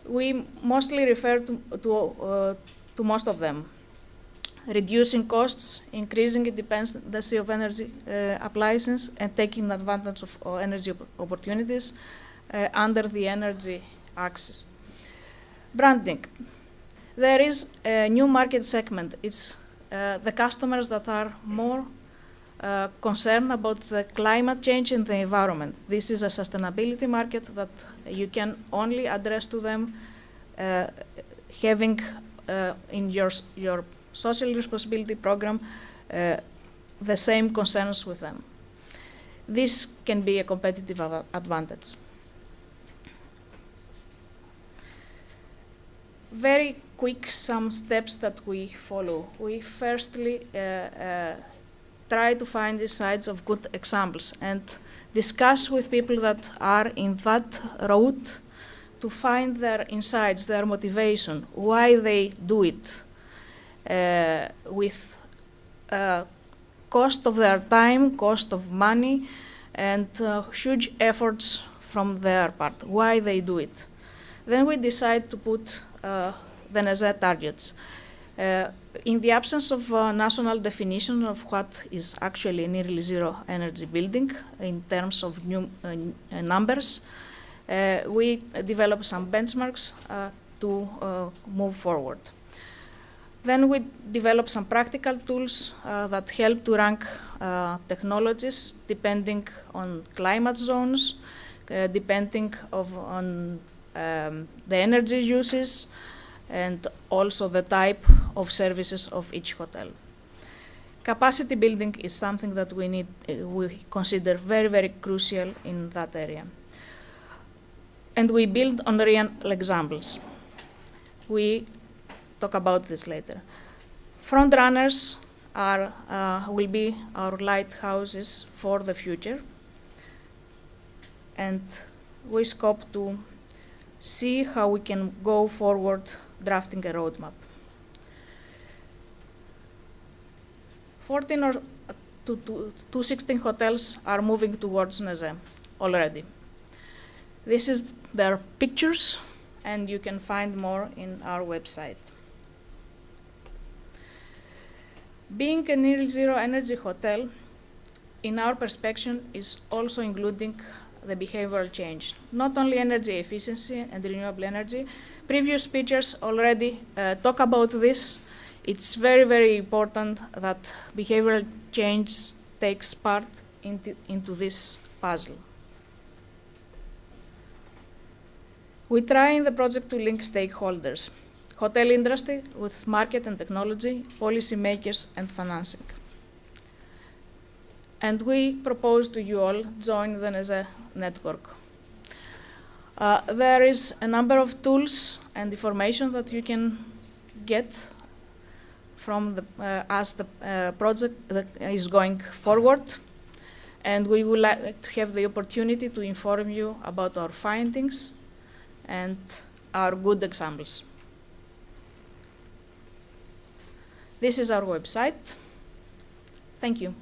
E: We mostly refer to most of them: reducing costs, increasing independency of energy appliances, and taking advantage of energy opportunities under the energy axis. Branding. There is a new market segment. It's the customers that are more concern about the climate change and the environment. This is a sustainability market that you can only address to them having in your social responsibility program the same concerns with them. This can be a competitive advantage. Very quick, some steps that we follow. We firstly try to find the sites of good examples and discuss with people that are in that route to find their insights, their motivation, why they do it, with cost of their time, cost of money, and huge efforts from their part, why they do it. Then we decide to put the neZEH targets. In the absence of a national definition of what is actually a nearly zero energy building in terms of numbers, we develop some benchmarks to move forward. Then we develop some practical tools that help to rank technologies depending on climate zones, depending on the energy uses, and also the type of services of each hotel. Capacity building is something that we consider very, very crucial in that area. And we build on real examples. We talk about this later. Front runners will be our lighthouses for the future. And we scope to see how we can go forward drafting a roadmap. 14 to 16 hotels are moving towards neZEH already. This is their pictures, and you can find more in our website. Being a nearly zero energy hotel, in our perspective, is also including the behavioral change, not only energy efficiency and renewable energy. Previous speakers already talk about this. It's very, very important that behavioral change takes part into this puzzle. We try in the project to link stakeholders, hotel industry with market and technology, policymakers and financing. And we propose to you all join the neZEH network. There is a number of tools and information that you can get from as the project that is going forward. And we would like to have the opportunity to inform you about our findings and our good examples. This is our website. Thank you.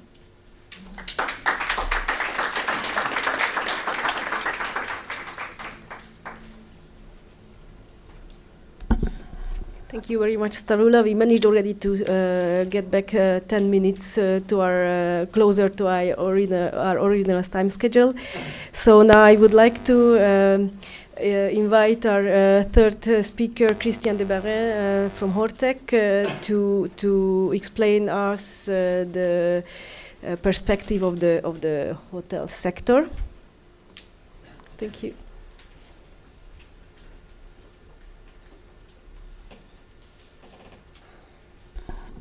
C: Thank you very much, Starula. We managed already to get back 10 minutes to our closer to our original time schedule. So now I would like to invite our third speaker, Christian Debarin from Hortec, to explain us the perspective of the hotel sector. Thank you.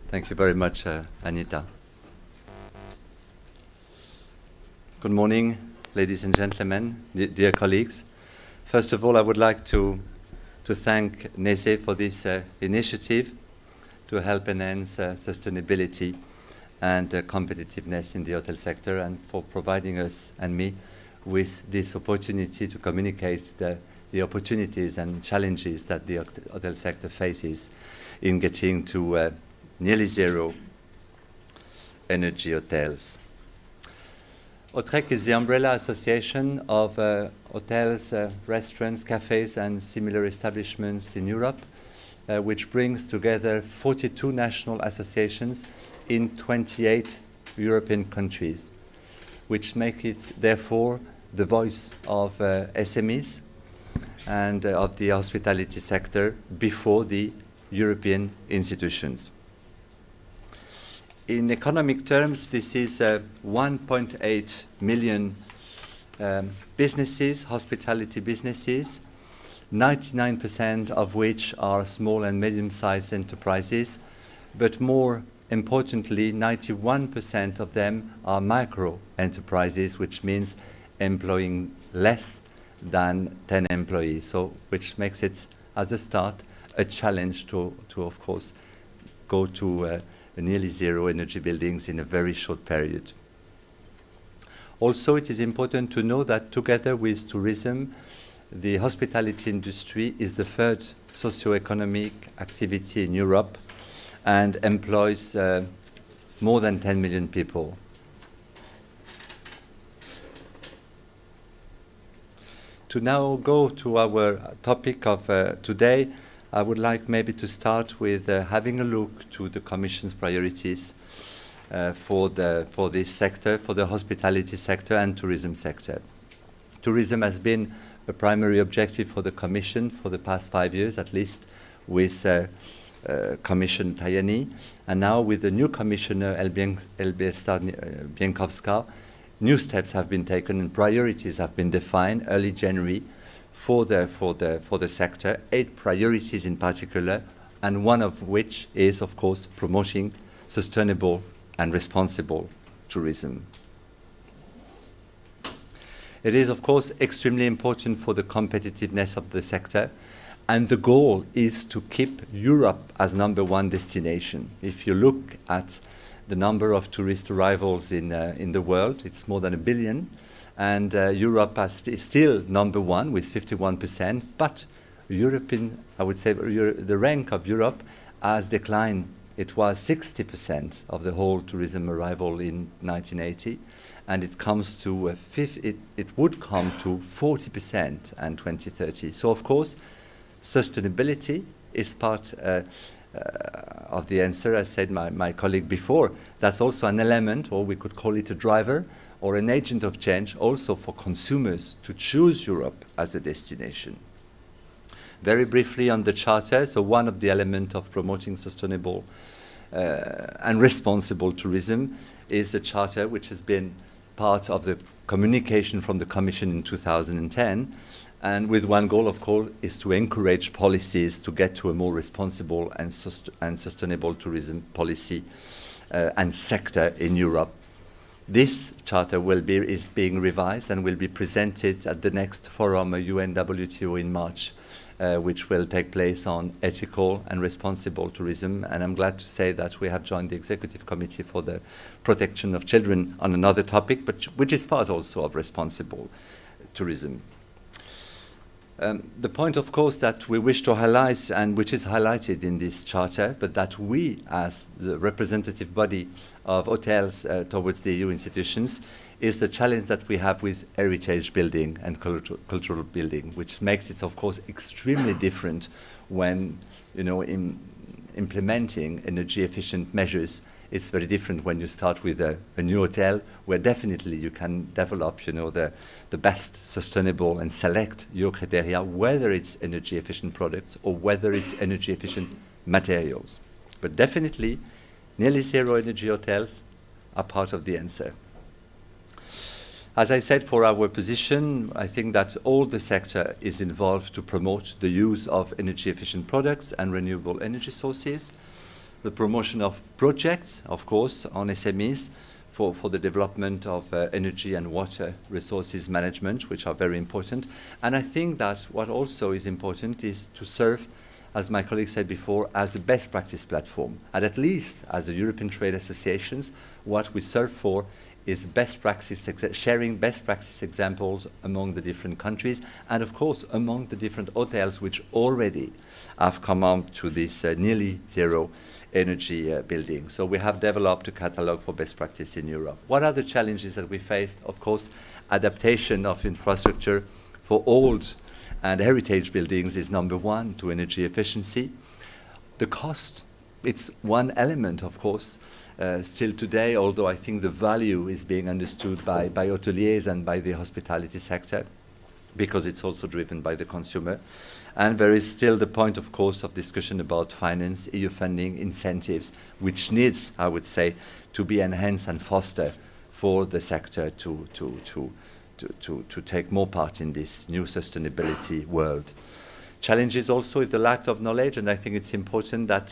F: Thank you very much, Anita. Good morning, ladies and gentlemen, dear colleagues. First of all, I would like to thank neZEH for this initiative to help enhance sustainability and competitiveness in the hotel sector, and for providing us and me with this opportunity to communicate the opportunities and challenges that the hotel sector faces in getting to nearly zero energy hotels. Hortec is the umbrella association of hotels, restaurants, cafes, and similar establishments in Europe, which brings together 42 national associations in 28 European countries, which make it, therefore, the voice of SMEs and of the hospitality sector before the European institutions. In economic terms, this is 1.8 million businesses, hospitality businesses, 99% of which are small and medium-sized enterprises, but more importantly, 91% of them are micro enterprises, which means employing less than 10 employees, so which makes it, as a start, a challenge to of course, go to nearly zero energy buildings in a very short period. Also, it is important to know that together with tourism, the hospitality industry is the third socio-economic activity in Europe and employs more than 10 million people. To now go to our topic of today, I would like maybe to start with having a look to the Commission's priorities for this sector, for the hospitality sector and tourism sector. Tourism has been a primary objective for the Commission for the past 5 years, at least, with Commission Tajani, and now with the new Commissioner Elżbieta Bieńkowska, new steps have been taken and priorities have been defined early January for the sector, 8 priorities in particular, and one of which is, of course, promoting sustainable and responsible tourism. It is, of course, extremely important for the competitiveness of the sector, and the goal is to keep Europe as #1 destination. If you look at the number of tourist arrivals in the world, it's more than 1 billion, and Europe is still #1 with 51%, but European, I would say, the rank of Europe has declined. It was 60% of the whole tourism arrival in 1980, and it comes to it would come to 40% in 2030. So, of course, sustainability is part of the answer. As said my colleague before, that's also an element, or we could call it a driver or an agent of change also for consumers to choose Europe as a destination. Very briefly on the Charter, so one of the elements of promoting sustainable and responsible tourism is a Charter which has been part of the communication from the Commission in 2010, and with one goal, of course, is to encourage policies to get to a more responsible and sustainable tourism policy and sector in Europe. This Charter is being revised and will be presented at the next forum, UNWTO, in March, which will take place on ethical and responsible tourism. And I'm glad to say that we have joined the Executive Committee for the Protection of Children on another topic, but which is part also of responsible tourism. The point, of course, that we wish to highlight, and which is highlighted in this Charter, but that we, as the representative body of hotels towards the EU institutions, is the challenge that we have with heritage building and cultural building, which makes it, of course, extremely different when, implementing energy-efficient measures. It's very different when you start with a new hotel, where definitely you can develop, the best sustainable and select your criteria, whether it's energy-efficient products or whether it's energy-efficient materials. But definitely, nearly zero energy hotels are part of the answer. As I said, for our position, I think that all the sector is involved to promote the use of energy-efficient products and renewable energy sources, the promotion of projects, of course, on SMEs for the development of energy and water resources management, which are very important. And I think that what also is important is to serve, as my colleague said before, as a best practice platform. And at least as a European trade associations, what we serve for is best practice, sharing best practice examples among the different countries, and of course among the different hotels which already have come on to this nearly zero energy building. So we have developed a catalogue for best practice in Europe. What are the challenges that we faced? Of course, adaptation of infrastructure for old and heritage buildings is #1 to energy efficiency. The cost, it's one element, of course, still today, although I think the value is being understood by hoteliers and by the hospitality sector. because it's also driven by the consumer. And there is still the point, of course, of discussion about finance, EU funding, incentives, which needs, I would say, to be enhanced and fostered for the sector to take more part in this new sustainability world. Challenges also is the lack of knowledge, and I think it's important that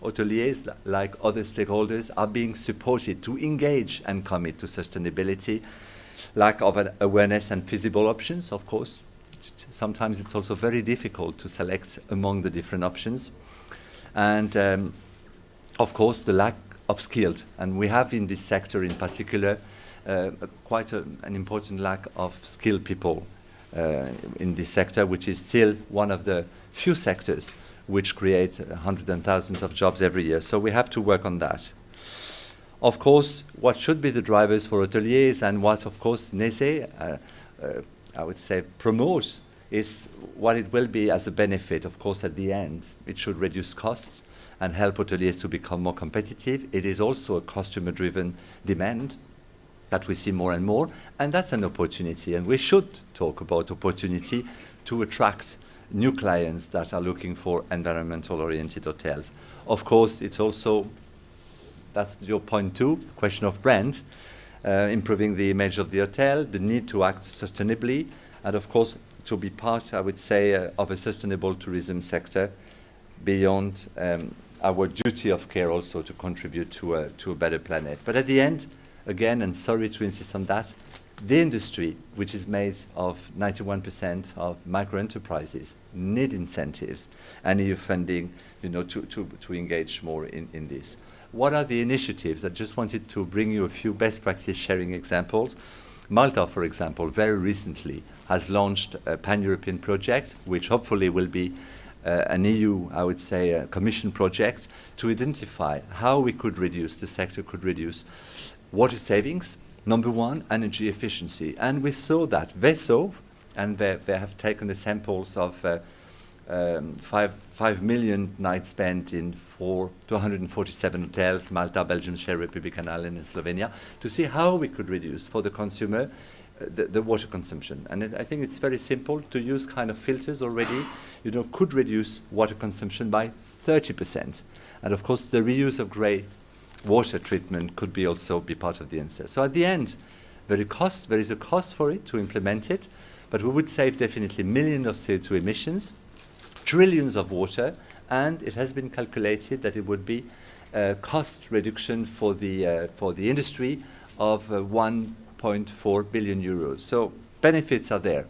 F: hoteliers, like other stakeholders, are being supported to engage and commit to sustainability. Lack of an awareness and feasible options, of course. Sometimes it's also very difficult to select among the different options. And of course, the lack of skilled. And we have in this sector in particular quite an important lack of skilled people in this sector, which is still one of the few sectors which create hundreds and thousands of jobs every year. So we have to work on that. Of course, what should be the drivers for hoteliers and what, of course, neZEH, I would say, promotes is what it will be as a benefit, of course, at the end. It should reduce costs and help hoteliers to become more competitive. It is also a customer-driven demand that we see more and more, and that's an opportunity. And we should talk about opportunity to attract new clients that are looking for environmental-oriented hotels. Of course, it's also, that's your point too, the question of brand, improving the image of the hotel, the need to act sustainably, and of course, to be part, I would say, of a sustainable tourism sector beyond our duty of care also to contribute to a better planet. But at the end, again, and sorry to insist on that, the industry, which is made of 91% of micro-enterprises, need incentives and EU funding, to engage more in this. What are the initiatives? I just wanted to bring you a few best practice sharing examples. Malta, for example, very recently has launched a pan-European project, which hopefully will be an EU, I would say, a commission project to identify how we could reduce, the sector could reduce water savings, number one, energy efficiency. And we saw that. They saw, and they have taken the samples of 5 million nights spent in 247 hotels, Malta, Belgium, Czech Republic, and Ireland, and Slovenia, to see how we could reduce for the consumer the water consumption. And I think it's very simple to use kind of filters already, could reduce water consumption by 30%. And of course, the reuse of grey water treatment could be also be part of the answer. So at the end, there is a cost for it to implement it, but we would save definitely millions of CO2 emissions, trillions of water, and it has been calculated that it would be cost reduction for the industry of 1.4 billion euros. So benefits are there.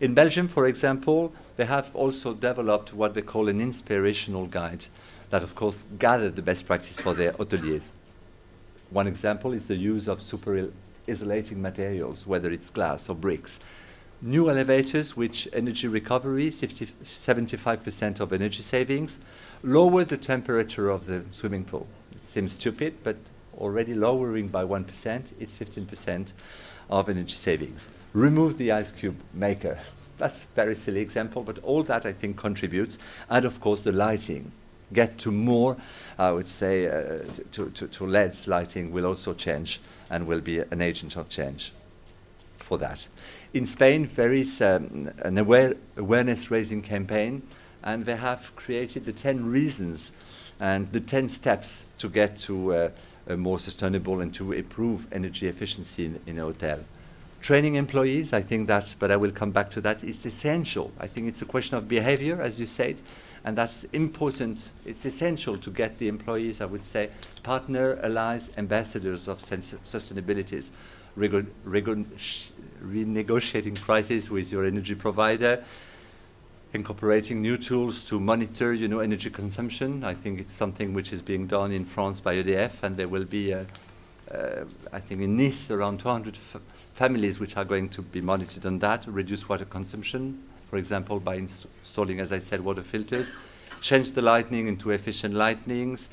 F: In Belgium, for example, they have also developed what they call an inspirational guide that, of course, gathered the best practice for their hoteliers. One example is the use of super isolating materials, whether it's glass or bricks. New elevators, which energy recovery, 75% of energy savings, lower the temperature of the swimming pool. It seems stupid, but already lowering by 1%, it's 15% of energy savings. Remove the ice cube maker. That's a very silly example, but all that, I think, contributes. And, of course, the lighting. Get to more, I would say, to LED lighting will also change and will be an agent of change for that. In Spain, there is an awareness-raising campaign, and they have created the 10 reasons and the 10 steps to get to a more sustainable and to improve energy efficiency in a hotel. Training employees, I think that's, but I will come back to that, it's essential. I think it's a question of behavior, as you said, and that's important. It's essential to get the employees, I would say, partner, allies, ambassadors of sustainabilities, renegotiating prices with your energy provider, incorporating new tools to monitor, energy consumption. I think it's something which is being done in France by EDF, and there will be, I think in Nice, around 200 families which are going to be monitored on that, reduce water consumption, for example, by installing, as I said, water filters, change the lighting into efficient lightnings,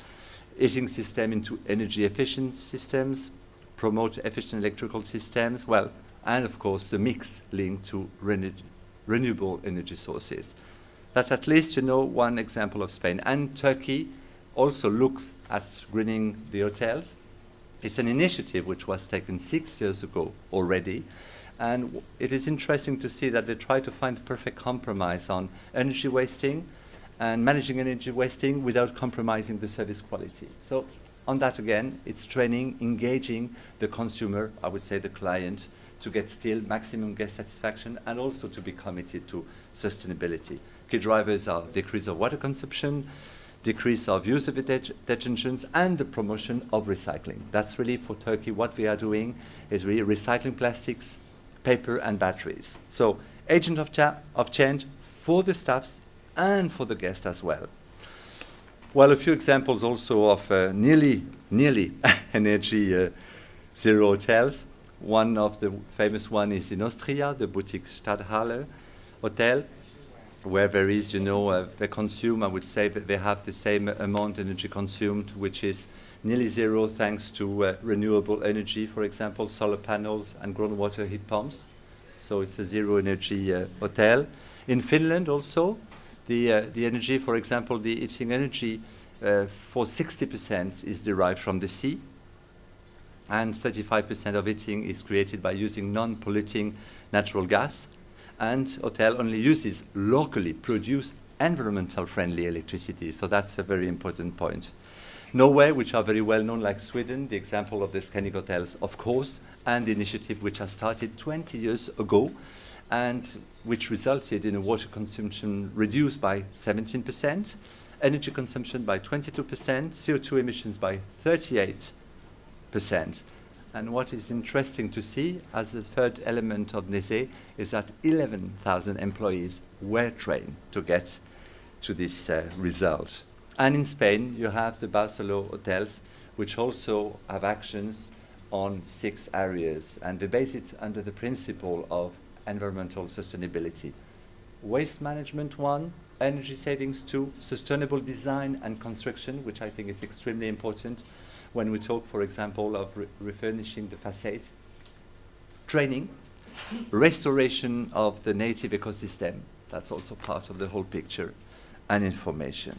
F: heating system into energy efficient systems, promote efficient electrical systems, and of course the mix linked to renewable energy sources. That's at least, one example of Spain. And Turkey also looks at greening the hotels. It's an initiative which was taken 6 years ago already, And it is interesting to see that they try to find a perfect compromise on energy wasting and managing energy wasting without compromising the service quality. So on that again, it's training, engaging the consumer, I would say the client, to get still maximum guest satisfaction and also to be committed to sustainability. Key drivers are decrease of water consumption, decrease of use of detergents, and the promotion of recycling. That's really for Turkey what we are doing is really recycling plastics, paper and batteries. So agent of change for the staffs and for the guests as well. Well, a few examples also of nearly energy zero hotels. One of the famous one is in Austria, the boutique Stadthalle Hotel, where there is, they consume, I would say, that they have the same amount of energy consumed, which is nearly zero thanks to renewable energy, for example, solar panels and groundwater heat pumps. So it's a zero energy hotel. In Finland also, the energy, for example, the heating energy for 60% is derived from the sea, and 35% of heating is created by using non-polluting natural gas. And hotel only uses locally produced environmental friendly electricity. So that's a very important point. Norway, which are very well known, like Sweden, the example of the Scenic hotels, of course, and the initiative which has started 20 years ago and which resulted in a water consumption reduced by 17%, energy consumption by 22%, CO2 emissions by 38%. And what is interesting to see as a third element of neZEH is that 11,000 employees were trained to get to this result. And in Spain, you have the Barceló hotels, which also have actions on 6 areas, and they base it under the principle of environmental sustainability. Waste management 1, energy savings 2, sustainable design and construction, which I think is extremely important when we talk, for example, of refurnishing the facade, training, restoration of the native ecosystem, that's also part of the whole picture, and information.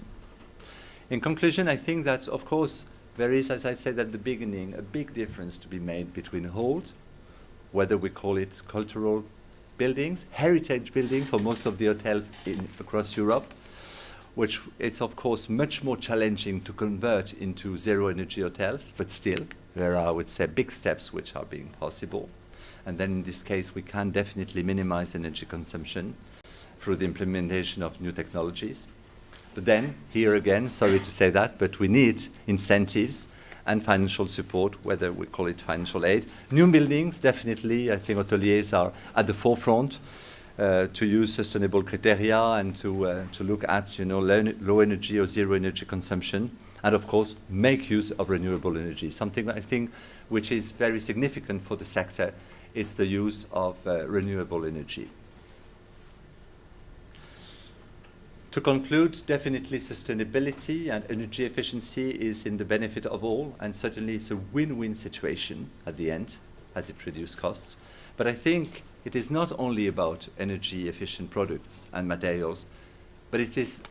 F: In conclusion, I think that, of course, there is, as I said at the beginning, a big difference to be made between hold, whether we call it cultural buildings, heritage building for most of the hotels across Europe, which it's of course much more challenging to convert into zero energy hotels, but still there are, I would say, big steps which are being possible. And then in this case, we can definitely minimize energy consumption through the implementation of new technologies. But then, here again, sorry to say that, but we need incentives and financial support, whether we call it financial aid. New buildings, definitely, I think hoteliers are at the forefront to use sustainable criteria and to look at low energy or zero energy consumption, and of course make use of renewable energy. Something that I think which is very significant for the sector is the use of renewable energy. To conclude, definitely sustainability and energy efficiency is in the benefit of all, and certainly it's a win-win situation at the end as it reduces costs. But I think it is not only about energy efficient products and materials, but it is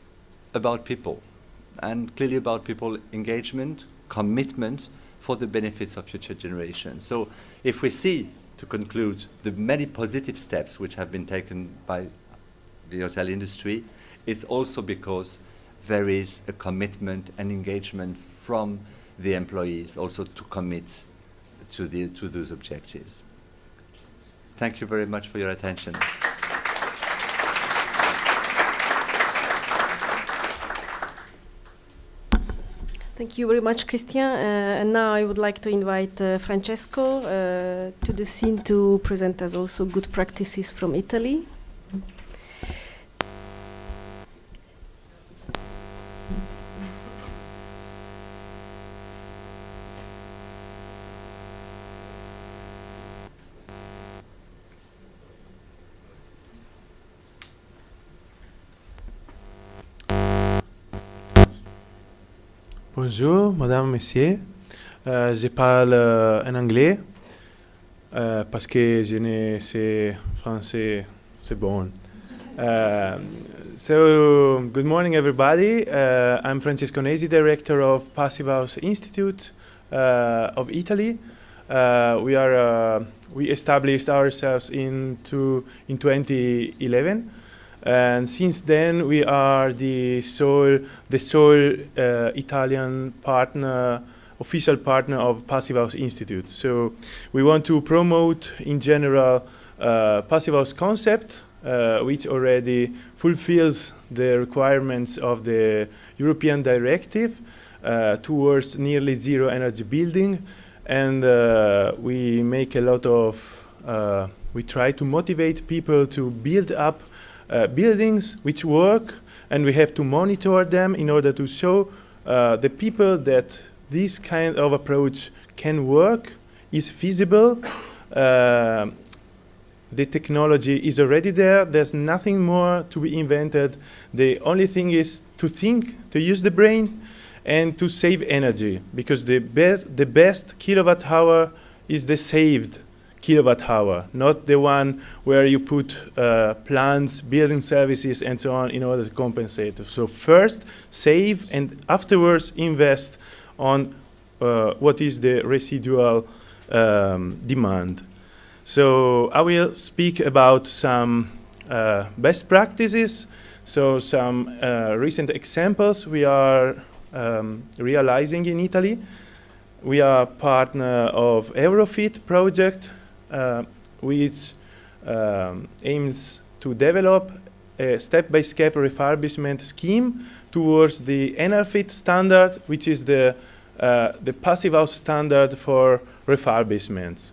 F: about people, and clearly about people engagement, commitment for the benefits of future generations. So if we see, to conclude, the many positive steps which have been taken by the hotel industry, it's also because there is a commitment and engagement from the employees also to commit to those objectives. Thank you very much for your attention.
C: Thank you very much, Christian. And now I would like to invite Francesco to the scene to present us also good practices from Italy.
G: Bonjour, madame, messieurs. Je parle en anglais parce que je ne sais français, c'est bon. So, good morning, everybody. I'm Francesco Nesi, director of Passive House Institute of Italy. we established ourselves in 2011, and since then we are the sole Italian partner, official partner of Passive House Institute. So we want to promote in general Passive House concept, which already fulfills the requirements of the European directive towards nearly zero energy building, and we make a lot of we try to motivate people to build up buildings which work, and we have to monitor them in order to show the people that this kind of approach can work, is feasible. The technology is already there. There's nothing more to be invented. The only thing is to think, to use the brain, and to save energy, because the best kilowatt hour is the saved kilowatt hour, not the one where you put plants, building services, and so on in order to compensate. So first save, and afterwards invest on what is the residual demand. So I will speak about some best practices, so some recent examples we are realizing in Italy. We are partner of Eurofit project, which aims to develop a step-by-step refurbishment scheme towards the ENERFIT standard, which is the Passive House standard for refurbishments.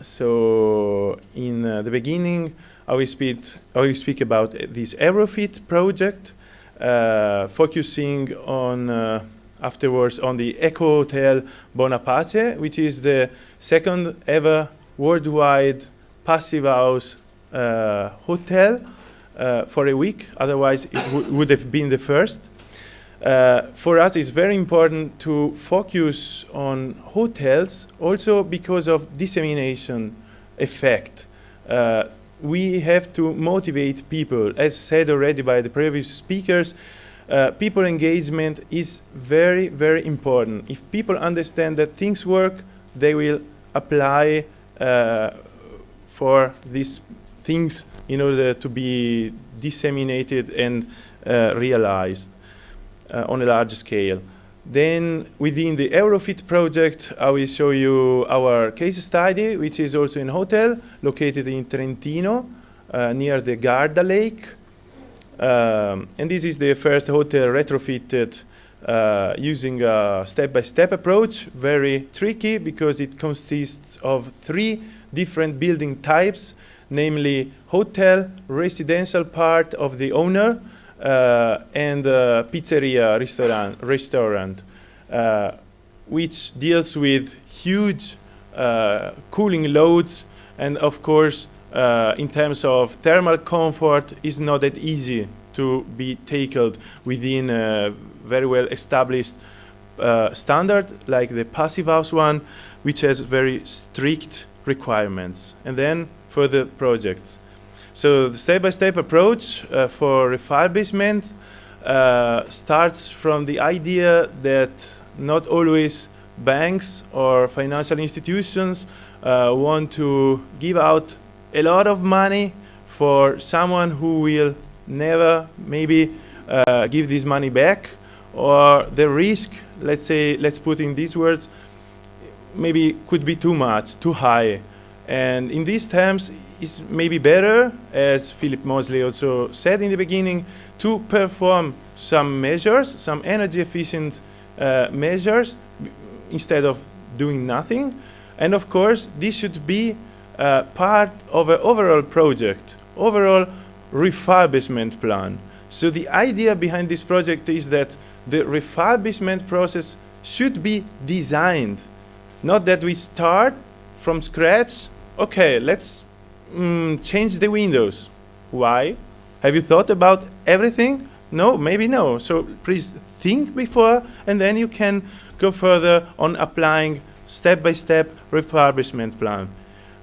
G: So in the beginning, I will speak about this Eurofit project, focusing on afterwards on the Eco Hotel Bonapace, which is the second ever worldwide Passive House hotel for a week. Otherwise, it would have been the first. For us, it's very important to focus on hotels, also because of dissemination effect. We have to motivate people. As said already by the previous speakers, people engagement is very, very important. If people understand that things work, they will apply for these things in order to be disseminated and realized on a large scale. Then within the Eurofit project, I will show you our case study, which is also in a hotel located in Trentino, near the Garda Lake. And this is the first hotel retrofitted using a step-by-step approach, very tricky because it consists of 3 different building types, namely hotel, residential part of the owner, and pizzeria restaurant, which deals with huge cooling loads, and of course in terms of thermal comfort is not that easy to be tackled within a very well established standard like the Passive House one, which has very strict requirements. And then further projects. So the step-by-step approach for refurbishment starts from the idea that not always banks or financial institutions want to give out a lot of money for someone who will never maybe give this money back, or the risk, let's put in these words, maybe could be too much, too high. And in these terms, it's maybe better, as Philip Mosley also said in the beginning, to perform some measures, some energy efficient measures, instead of doing nothing. And of course, this should be part of an overall project, overall refurbishment plan. So the idea behind this project is that the refurbishment process should be designed, not that we start from scratch. Okay, let's change the windows. Why? Have you thought about everything? No, maybe no. So please think before, and then you can go further on applying step-by-step refurbishment plan.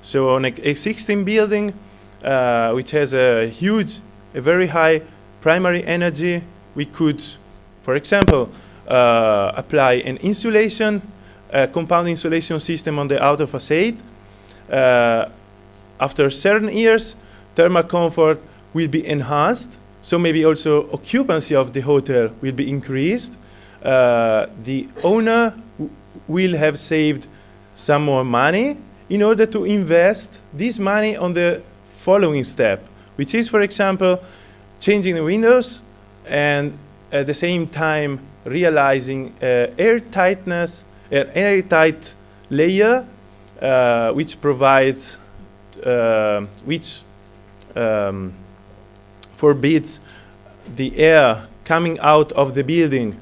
G: So on a 16 building, which has a very high primary energy, we could, for example, apply an insulation compound insulation system on the outer facade. After certain years, thermal comfort will be enhanced, so maybe also occupancy of the hotel will be increased. The owner will have saved some more money in order to invest this money on the following step, which is, for example, changing the windows and at the same time realizing airtight layer which provides, forbids the air coming out of the building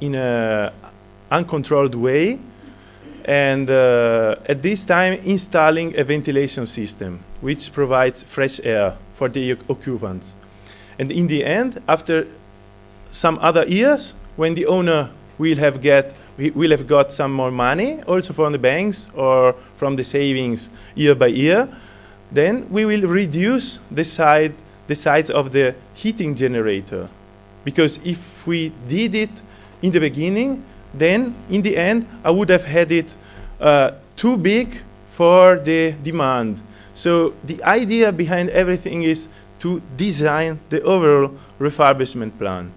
G: in an uncontrolled way, and at this time installing a ventilation system which provides fresh air for the occupants. And in the end, after some other years, when the owner will have got some more money, also from the banks or from the savings year by year, then we will reduce the size of the heating generator. Because if we did it in the beginning, then in the end I would have had it too big for the demand. So the idea behind everything is to design the overall refurbishment plan.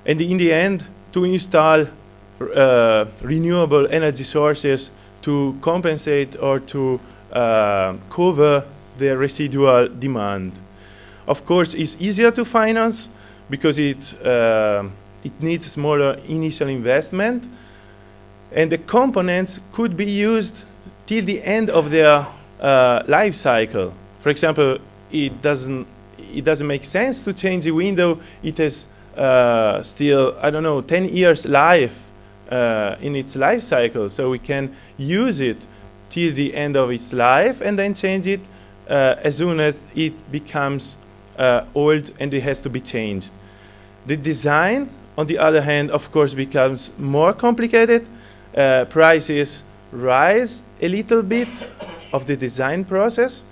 G: And in the end, to install renewable energy sources to compensate or to cover the residual demand. Of course, it's easier to finance because it needs smaller initial investment, and the components could be used till the end of their life cycle. For example, it doesn't make sense to change the window. It has still, 10 years life in its life cycle, so we can use it till the end of its life and then change it as soon as it becomes old and it has to be changed. The design, on the other hand, of course, becomes more complicated. Prices rise a little bit of the design process,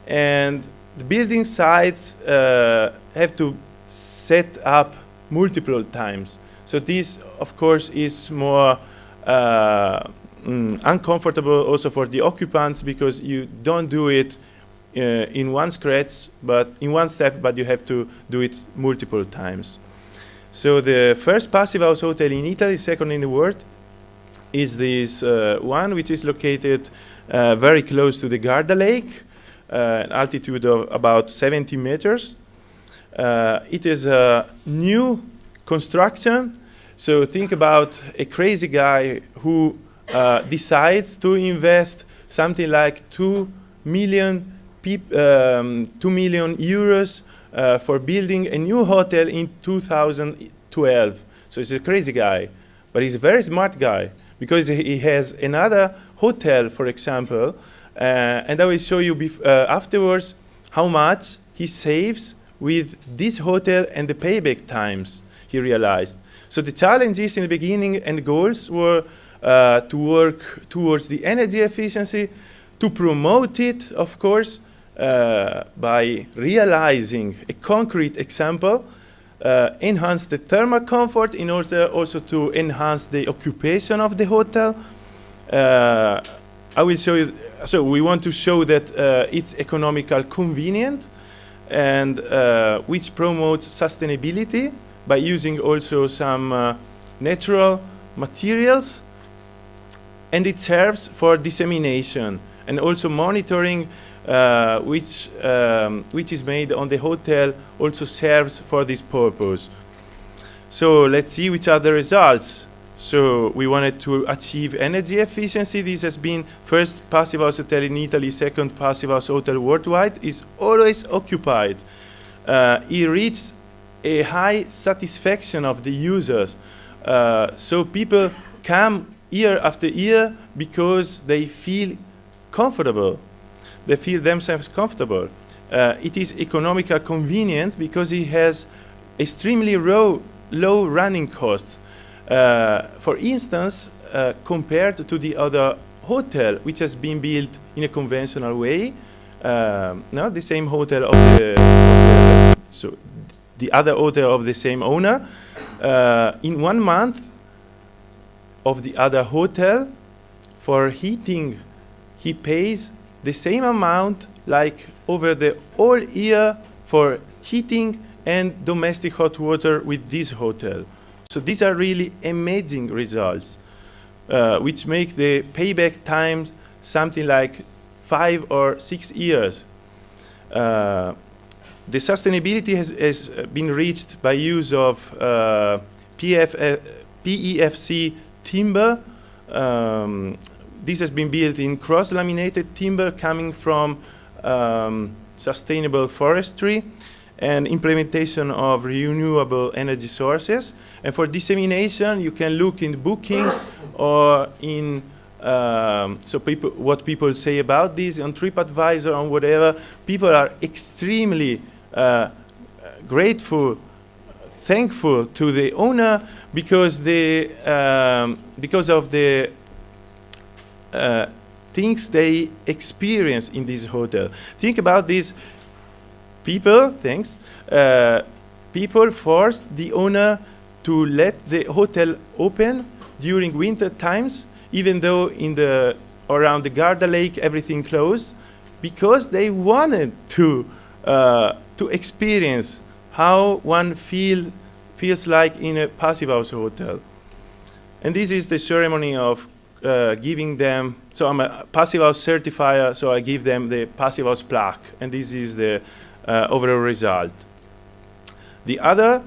G: and the building sites have to set up multiple times. So this, of course, is more uncomfortable also for the occupants, because you don't do it in one step, but you have to do it multiple times. So the first passive house hotel in Italy, second in the world, is this one, which is located very close to the Garda Lake, an altitude of about 70 meters. It is a new construction, so think about a crazy guy who decides to invest something like 2 million euros for building a new hotel in 2012. So he's a crazy guy, but he's a very smart guy, because he has another hotel, for example, and I will show you afterwards how much he saves with this hotel and the payback times he realized. So the challenges in the beginning and goals were to work towards the energy efficiency, to promote it, of course, by realizing a concrete example, enhance the thermal comfort in order also to enhance the occupation of the hotel. I will show you, so we want to show that it's economical convenient, and which promotes sustainability by using also some natural materials, and it serves for dissemination and also monitoring which is made on the hotel also serves for this purpose. So let's see which are the results. So we wanted to achieve energy efficiency. This has been first passive house hotel in Italy, second passive house hotel worldwide, is always occupied. It reached a high satisfaction of the users. So people come year after year because they feel comfortable. They feel themselves comfortable. It is economically convenient because it has extremely low running costs. For instance, compared to the other hotel, which has been built in a conventional way, now the same hotel of the other hotel of the same owner, in 1 month, of the other hotel. For heating, he pays the same amount like over the whole year for heating and domestic hot water with this hotel. So these are really amazing results, which make the payback times something like 5 or 6 years. The sustainability has been reached by use of PEFC timber. This has been built in cross-laminated timber coming from sustainable forestry and implementation of renewable energy sources. And for dissemination, you can look in Booking or in what people say about this on TripAdvisor, on whatever. People are extremely grateful, thankful to the owner because of the things they experience in this hotel. Think about this. People forced the owner to let the hotel open during winter times, even though around the Garda Lake everything closed, because they wanted to experience how one feels like in a passive house hotel. And this is the ceremony of giving them. So I'm a passive house certifier, so I give them the passive house plaque, and this is the overall result. The other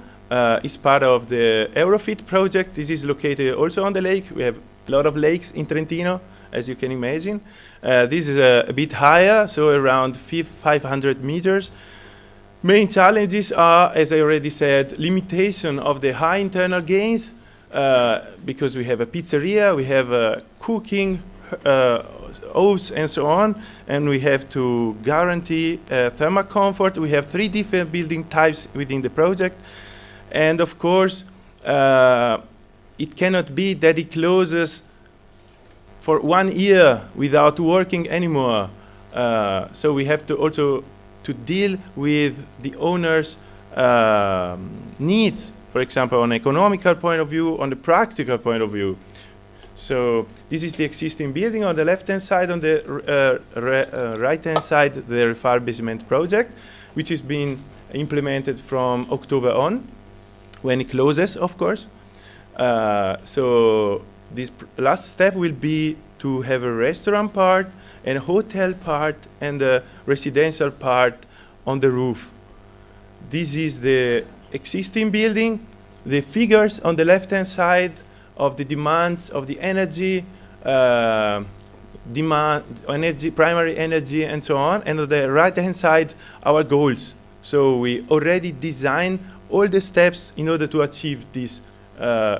G: is part of the Eurofit project. This is located also on the lake. We have a lot of lakes in Trentino, as you can imagine. This is a bit higher, so around 500 meters. Main challenges are, as I already said, limitation of the high internal gains, because we have a pizzeria, we have a cooking oves and so on, and we have to guarantee thermal comfort. We have 3 different building types within the project, and of course it cannot be that it closes for 1 year without working anymore. So we have to also to deal with the owner's needs, for example, on economical point of view, on the practical point of view. So this is the existing building on the left-hand side. On the right-hand side, the refurbishment project, which is being implemented from October on, when it closes, of course. So this last step will be to have a restaurant part and a hotel part and a residential part on the roof. This is the existing building. The figures on the left-hand side of the demands of the energy, primary energy, and so on. And on the right-hand side, our goals. So we already designed all the steps in order to achieve these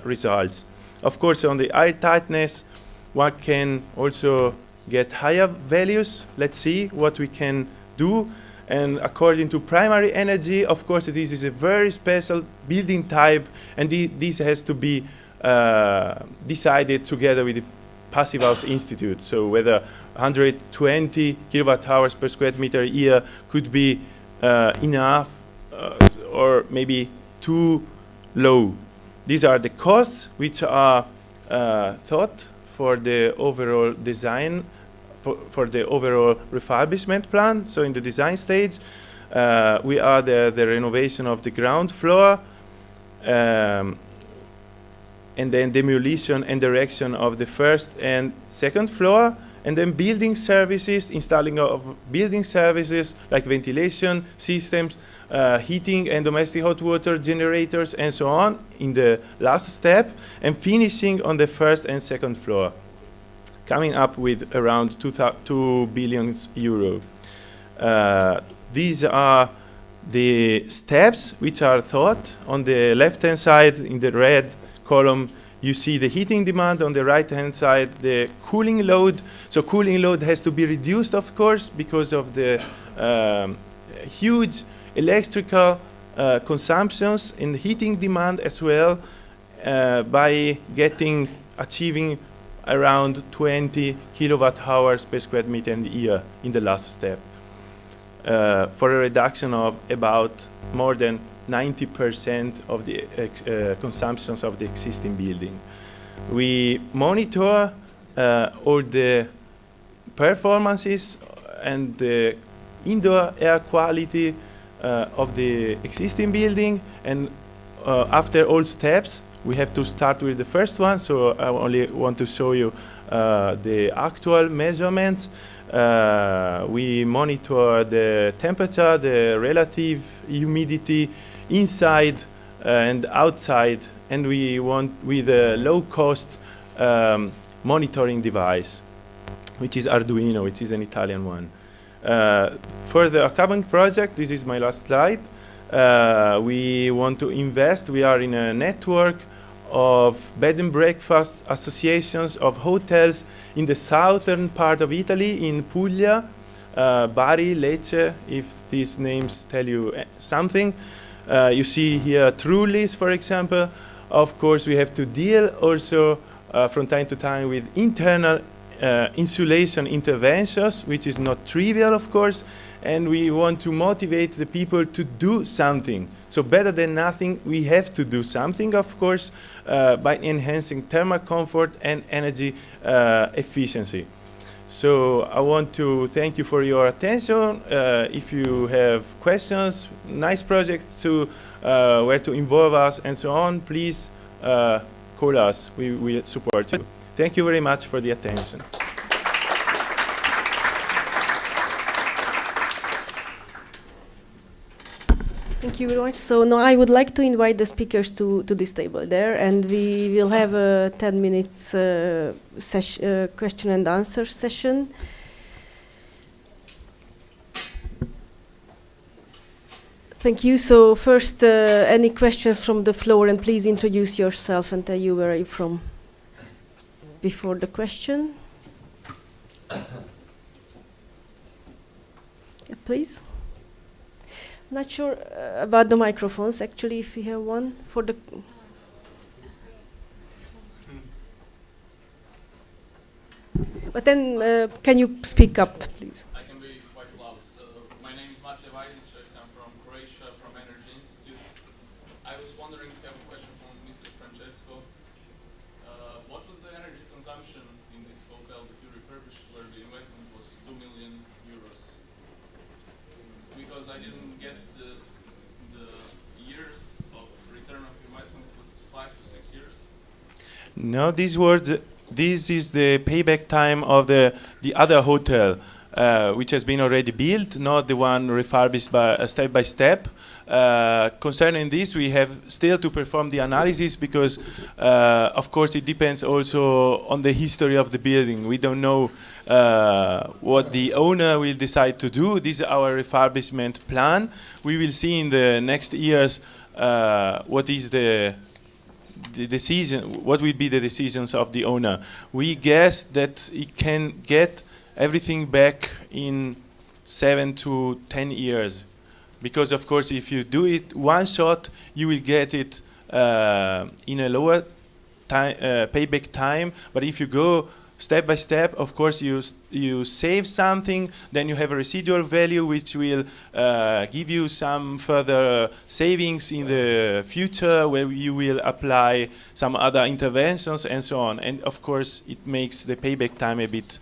G: results. Of course, on the air tightness, one can also get higher values. Let's see what we can do. And according to primary energy, of course, this is a very special building type, and this has to be decided together with the Passive House Institute. So whether 120 kilowatt hours per square meter a year could be enough or maybe too low. These are the costs which are thought for the overall design, for the overall refurbishment plan. So in the design stage, we are the renovation of the ground floor, and then demolition and erection of the first and second floor, and then building services, installing of building services like ventilation systems, heating and domestic hot water generators, and so on in the last step, and finishing on the first and second floor, coming up with around 2 billion euro. These are the steps which are thought. On the left-hand side, in the red column, you see the heating demand. On the right-hand side, the cooling load. So cooling load has to be reduced, of course, because of the huge electrical consumptions in the heating demand as well, by achieving around 20 kilowatt hours per square meter in the year in the last step, for a reduction of about more than 90% of the consumptions of the existing building. We monitor all the performances and the indoor air quality of the existing building, and after all steps we have to start with the first one, so I only want to show you the actual measurements. We monitor the temperature, the relative humidity inside and outside, and we want with a low-cost monitoring device, which is Arduino, which is an Italian one. For the upcoming project, this is my last slide. We want to invest. We are in a network of bed and breakfast associations of hotels in the southern part of Italy, in Puglia, Bari, Lecce, if these names tell you something. You see here Trullis, for example. Of course, we have to deal also from time to time with internal insulation interventions, which is not trivial, of course, and we want to motivate the people to do something. So better than nothing, we have to do something, of course, by enhancing thermal comfort and energy efficiency. So I want to thank you for your attention. If you have questions, nice projects to where to involve us and so on, please call us. We will support you. Thank you very much for the attention.
C: Thank you very much. So now I would like to invite the speakers to this table there, and we will have a 10 minutes question and answer session. Thank you. So first, any questions from the floor, and please introduce yourself and tell you where are you from before the question. Yeah, please. Not sure about the microphones, actually, if we have one for the... But then, can you speak up, please?
H: I can be quite loud. So, my name is Matej Vajdic. I come from Croatia, from Energy Institute. I was wondering if you have a question from Mr. Francesco. What was the energy consumption in this hotel that you refurbished, where the investment was 2 million euros? Because I didn't get the years of return of investment. It was 5 to 6 years.
G: No, this is the payback time of the other hotel, which has been already built, not the one refurbished by step by step. Concerning this, we have still to perform the analysis because, of course, it depends also on the history of the building. We don't know what the owner will decide to do. This is our refurbishment plan. We will see in the next years what is the decision, what will be the decisions of the owner. We guess that it can get everything back in 7 to 10 years. Because, of course, if you do it one shot, you will get it in a lower payback time. But if you go step by step, of course, you save something, then you have a residual value which will give you some further savings in the future where you will apply some other interventions and so on. And, of course, it makes the payback time a bit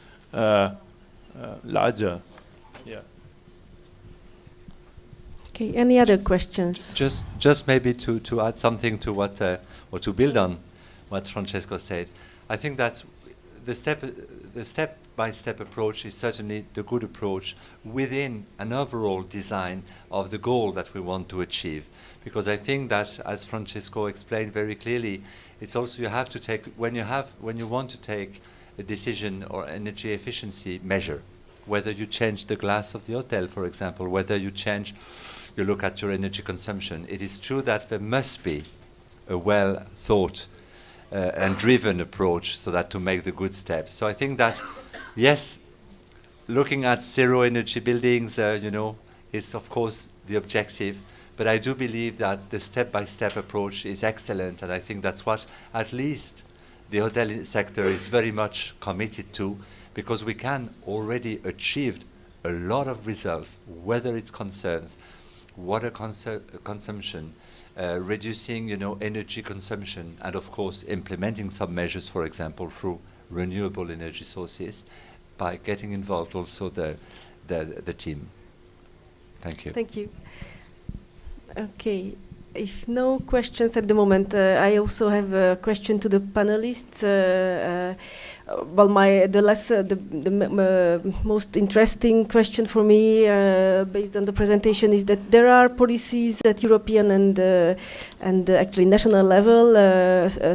G: larger. Yeah.
C: Okay, any other questions?
F: Just maybe to add something to what or to build on what Francesco said. I think that the step-by-step approach is certainly the good approach within an overall design of the goal that we want to achieve. Because I think that, as Francesco explained very clearly, it's also you have to take when you want to take a decision or energy efficiency measure, whether you change the glass of the hotel, for example, whether you look at your energy consumption. It is true that there must be a well thought and driven approach so that to make the good steps. So I think that, yes, looking at zero energy buildings, is of course the objective, but I do believe that the step-by-step approach is excellent, and I think that's what at least the hotel sector is very much committed to, because we can already achieve a lot of results, whether it concerns water consumption, reducing, energy consumption, and of course implementing some measures, for example, through renewable energy sources, by getting involved also the team. Thank you.
C: Thank you. Okay. If no questions at the moment, I also have a question to the panelists. Well, the most interesting question for me, based on the presentation, is that there are policies at European and actually national level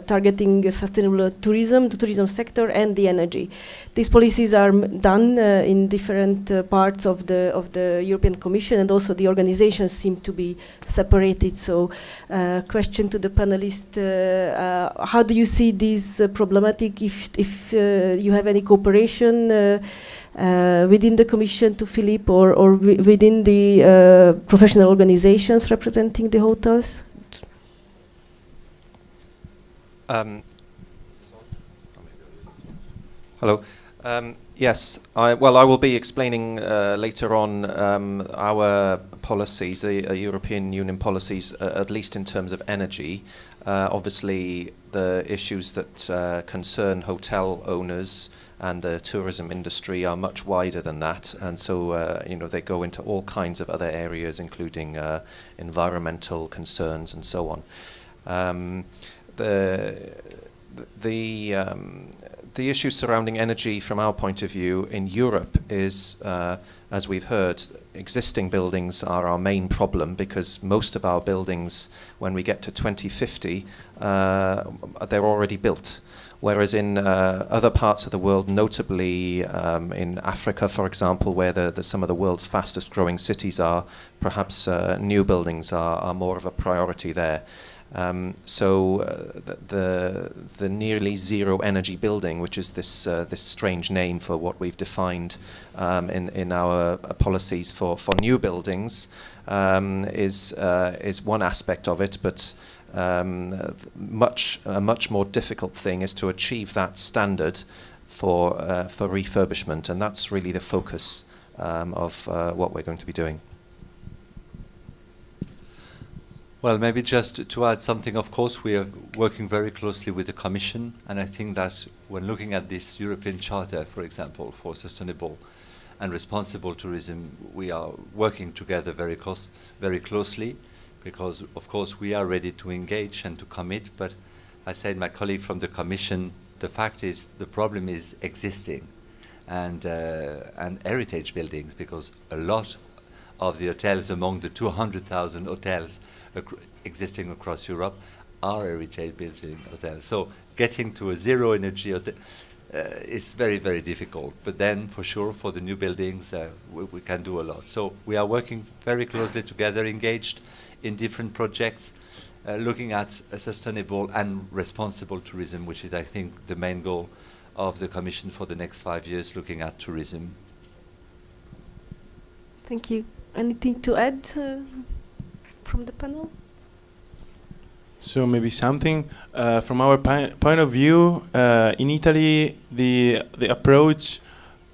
C: targeting sustainable tourism, the tourism sector, and the energy. These policies are done in different parts of the European Commission, and also the organizations seem to be separated. So, question to the panelists: how do you see this problematic? If you have any cooperation within the Commission to Philippe or within the professional organizations representing the hotels?
D: Hello. Yes, I will be explaining later on our policies, the European Union policies, at least in terms of energy. Obviously, the issues that concern hotel owners and the tourism industry are much wider than that, and so they go into all kinds of other areas, including environmental concerns and so on. The issue surrounding energy from our point of view in Europe is, as we've heard, existing buildings are our main problem, because most of our buildings, when we get to 2050, they're already built. Whereas in other parts of the world, notably in Africa, for example, where some of the world's fastest growing cities are, perhaps new buildings are more of a priority there. So the nearly zero energy building, which is this strange name for what we've defined in our policies for new buildings, is one aspect of it, but a much more difficult thing is to achieve that standard for refurbishment, and that's really the focus of what we're going to be doing.
F: Well, maybe just to add something, of course, we are working very closely with the Commission, and I think that when looking at this European Charter, for example, for sustainable and responsible tourism, we are working together very closely, because, of course, we are ready to engage and to commit, but I said, my colleague from the Commission, the fact is the problem is existing and heritage buildings, because a lot of the hotels, among the 200,000 hotels existing across Europe, are heritage building hotels. So getting to a zero energy hotel is very, very difficult. But then, for sure, for the new buildings, we can do a lot. So we are working very closely together, engaged in different projects, looking at a sustainable and responsible tourism, which is, I think, the main goal of the Commission for the next 5 years, looking at tourism.
C: Thank you. Anything to add from the panel?
G: So maybe something from our point of view, in Italy, the approach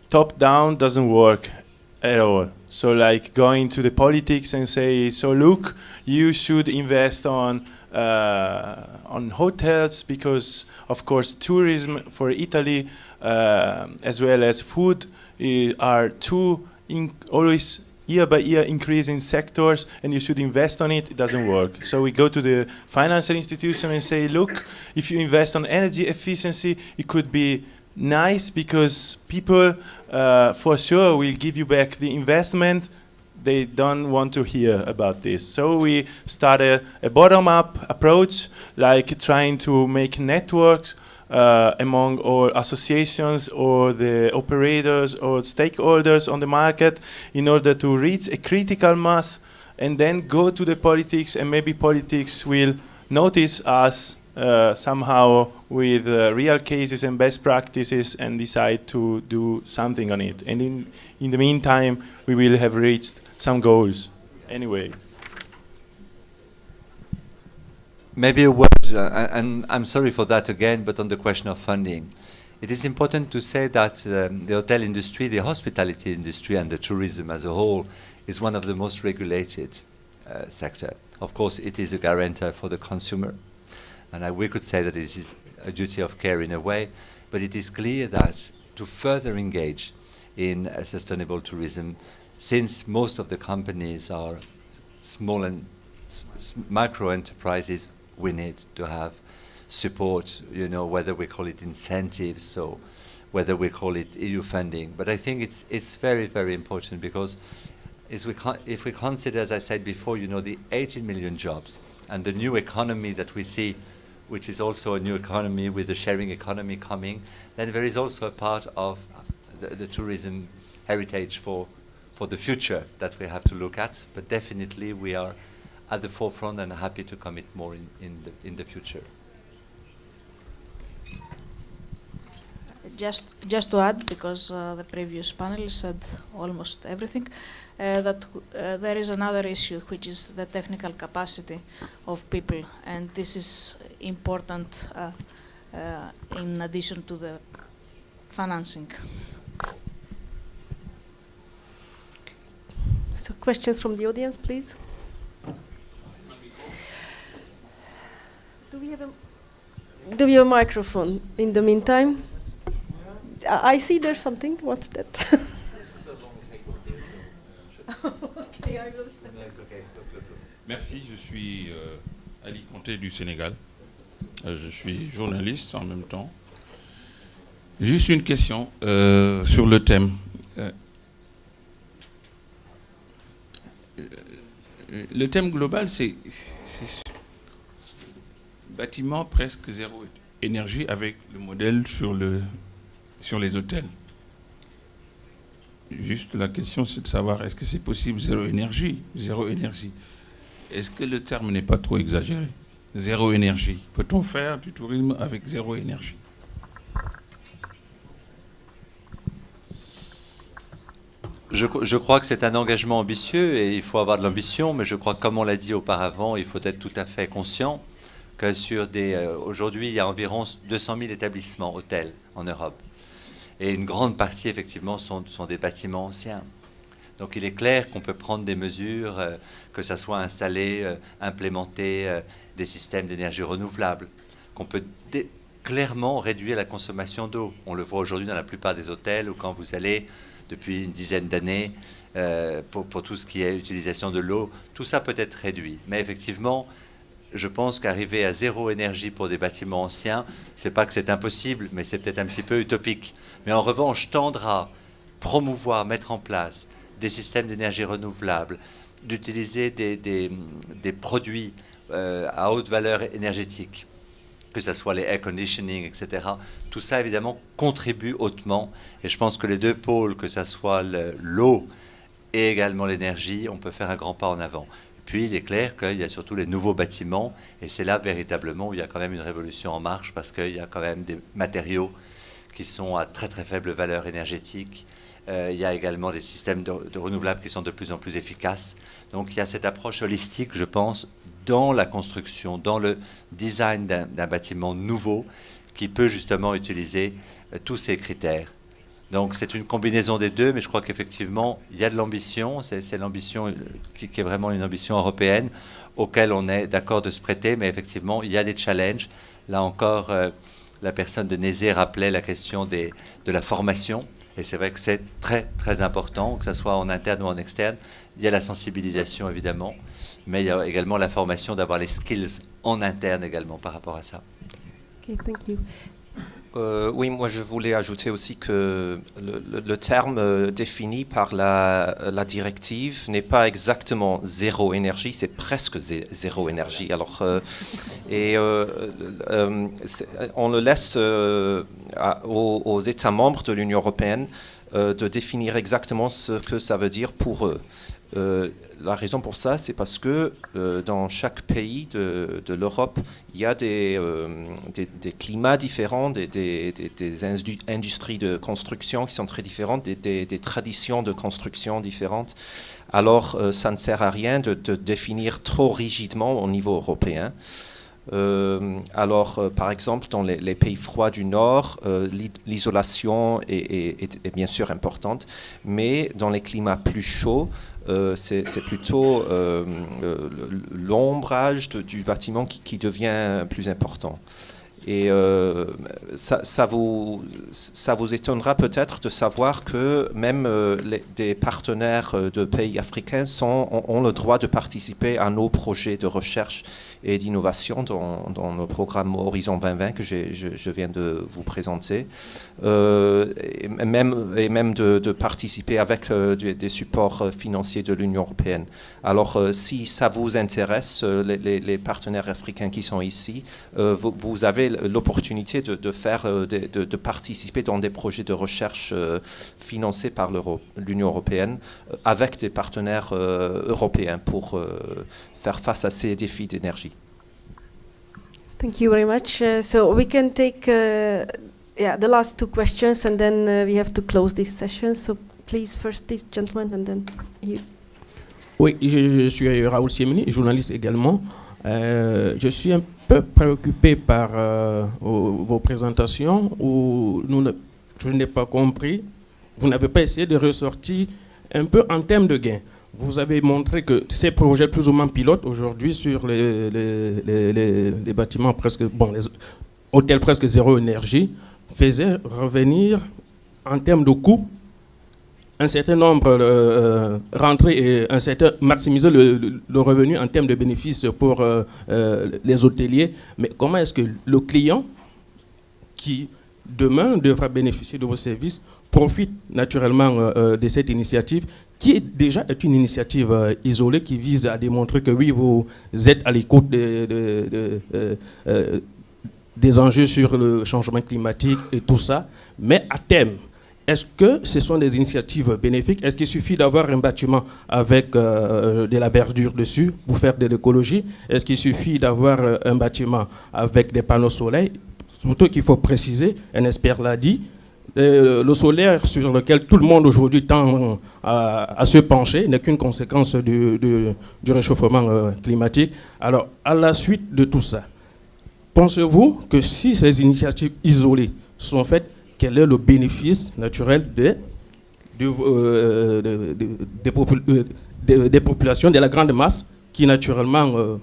G: top-down doesn't work at all. So like going to the politics and say, so look, you should invest on hotels, because of course tourism for Italy as well as food are two always year by year increasing sectors, and you should invest on it. It doesn't work. So we go to the financial institution and say, look, if you invest on energy efficiency, it could be nice, because people for sure will give you back the investment. They don't want to hear about this. So we started a bottom-up approach, like trying to make networks among all associations or the operators or stakeholders on the market, in order to reach a critical mass and then go to the politics, and maybe politics will notice us somehow with real cases and best practices and decide to do something on it. And in the meantime, we will have reached some goals anyway.
F: Maybe a word, and I'm sorry for that again, but on the question of funding. It is important to say that the hotel industry, the hospitality industry, and the tourism as a whole is one of the most regulated sector. Of course, it is a guarantor for the consumer. And we could say that this is a duty of care in a way, but it is clear that to further engage in sustainable tourism, since most of the companies are small and micro enterprises, we need to have support, whether we call it incentives or whether we call it EU funding. But I think it's very, very important because if we consider, as I said before, the 18 million jobs and the new economy that we see, which is also a new economy with the sharing economy coming, then there is also a part of the tourism heritage for the future that we have to look at. But definitely we are at the forefront and happy to commit more in the future.
E: Just to add, because the previous panel said almost everything, that there is another issue, which is the technical capacity of people, and this is important in addition to the financing.
C: So questions from the audience, please. Do we have a microphone in the meantime? I see there's something. What's that?
D: This is a long cable.
C: Okay, I will.
I: Merci, je suis Ali Conté du Sénégal. Je suis journaliste en même temps. Juste une question sur le thème. Le thème global, c'est bâtiment presque zéro énergie avec le modèle sur les hôtels. Juste la question, c'est de savoir, est-ce que c'est possible zéro énergie? Est-ce que le terme n'est pas trop exagéré? Zéro énergie. Peut-on faire du tourisme avec zéro énergie?
F: Je crois que c'est un engagement ambitieux et il faut avoir de l'ambition, mais je crois que, comme on l'a dit auparavant, il faut être tout à fait conscient que aujourd'hui, il y a environ 200 000 établissements, hôtels en Europe. Et une grande partie, effectivement, sont des bâtiments anciens. Donc il est clair qu'on peut prendre des mesures, que ça soit installer, implémenter des systèmes d'énergie renouvelable, qu'on peut clairement réduire la consommation d'eau. On le voit aujourd'hui dans la plupart des hôtels, ou quand vous allez depuis une dizaine d'années, pour tout ce qui est utilisation de l'eau, tout ça peut être réduit. Mais effectivement, je pense qu'arriver à zéro énergie pour des bâtiments anciens, c'est pas que c'est impossible, mais c'est peut-être un petit peu utopique. Mais en revanche, tendre à promouvoir, mettre en place des systèmes d'énergie renouvelable, d'utiliser des produits à haute valeur énergétique, que ce soit les air conditioning, etc. Tout ça, évidemment, contribue hautement. Et je pense que les deux pôles, que ce soit l'eau et également l'énergie, on peut faire un grand pas en avant. Puis, il est clair qu'il y a surtout les nouveaux bâtiments, et c'est là véritablement où il y a quand même une révolution en marche, parce qu'il y a quand même des matériaux qui sont à très très faible valeur énergétique. Il y a également des systèmes de renouvelables qui sont de plus en plus efficaces. Donc il y a cette approche holistique, je pense, dans la construction, dans le design d'un bâtiment nouveau, qui peut justement utiliser tous ces critères. Donc c'est une combinaison des deux, mais je crois qu'effectivement, il y a de l'ambition, c'est l'ambition qui est vraiment une ambition européenne, auquel on est d'accord de se prêter, mais effectivement, il y a des challenges. Là encore, la personne de neZEH rappelait la question de la formation, et c'est vrai que c'est très très important, que ce soit en interne ou en externe. Il y a la sensibilisation évidemment, mais il y a également la formation, d'avoir les skills en interne également par rapport à ça.
C: Okay, thank you.
D: Oui, moi je voulais ajouter aussi que le terme défini par la directive n'est pas exactement zéro énergie, c'est presque zéro énergie. Alors, on le laisse aux États membres de l'Union européenne de définir exactement ce que ça veut dire pour eux. La raison pour ça, c'est parce que dans chaque pays de l'Europe, il y a des climats différents, des industries de construction qui sont très différentes, des traditions de construction différentes. Alors, ça ne sert à rien de définir trop rigidement au niveau européen. Par exemple, dans les pays froids du Nord, l'isolation est bien sûr importante, mais dans les climats plus chauds, c'est plutôt l'ombrage du bâtiment qui devient plus important. Et ça vous étonnera peut-être de savoir que même des partenaires de pays africains ont le droit de participer à nos projets de recherche et d'innovation dans le programme Horizon 2020 que je viens de vous présenter, et même de participer avec des supports financiers de l'Union européenne. Alors, si ça vous intéresse, les partenaires africains qui sont ici, vous avez l'opportunité de participer dans des projets de recherche financés par l'Union européenne avec des partenaires européens pour faire face à ces défis d'énergie.
C: Thank you very much. So we can take the last two questions and then we have to close this session. So please, first this gentleman and then you.
J: Oui, je suis Raoul Siemini, journaliste également. Je suis un peu préoccupé par vos présentations où je n'ai pas compris. Vous n'avez pas essayé de ressortir un peu en termes de gains. Vous avez montré que ces projets plus ou moins pilotes aujourd'hui sur les bâtiments presque, les hôtels presque zéro énergie faisaient revenir en termes de coûts un certain nombre rentrer et maximiser le revenu en termes de bénéfices pour les hôteliers. Mais comment est-ce que le client qui demain devra bénéficier de vos services profite naturellement de cette initiative qui déjà est une initiative isolée qui vise à démontrer que oui, vous êtes à l'écoute des enjeux sur le changement climatique et tout ça, mais à terme, est-ce que ce sont des initiatives bénéfiques? Est-ce qu'il suffit d'avoir un bâtiment avec de la verdure dessus pour faire de l'écologie? Est-ce qu'il suffit d'avoir un bâtiment avec des panneaux solaires? Surtout qu'il faut préciser, un expert l'a dit, le solaire sur lequel tout le monde aujourd'hui tend à se pencher n'est qu'une conséquence du réchauffement climatique. Alors, à la suite de tout ça, pensez-vous que si ces initiatives isolées sont faites, quel est le bénéfice naturel des populations, de la grande masse, qui naturellement,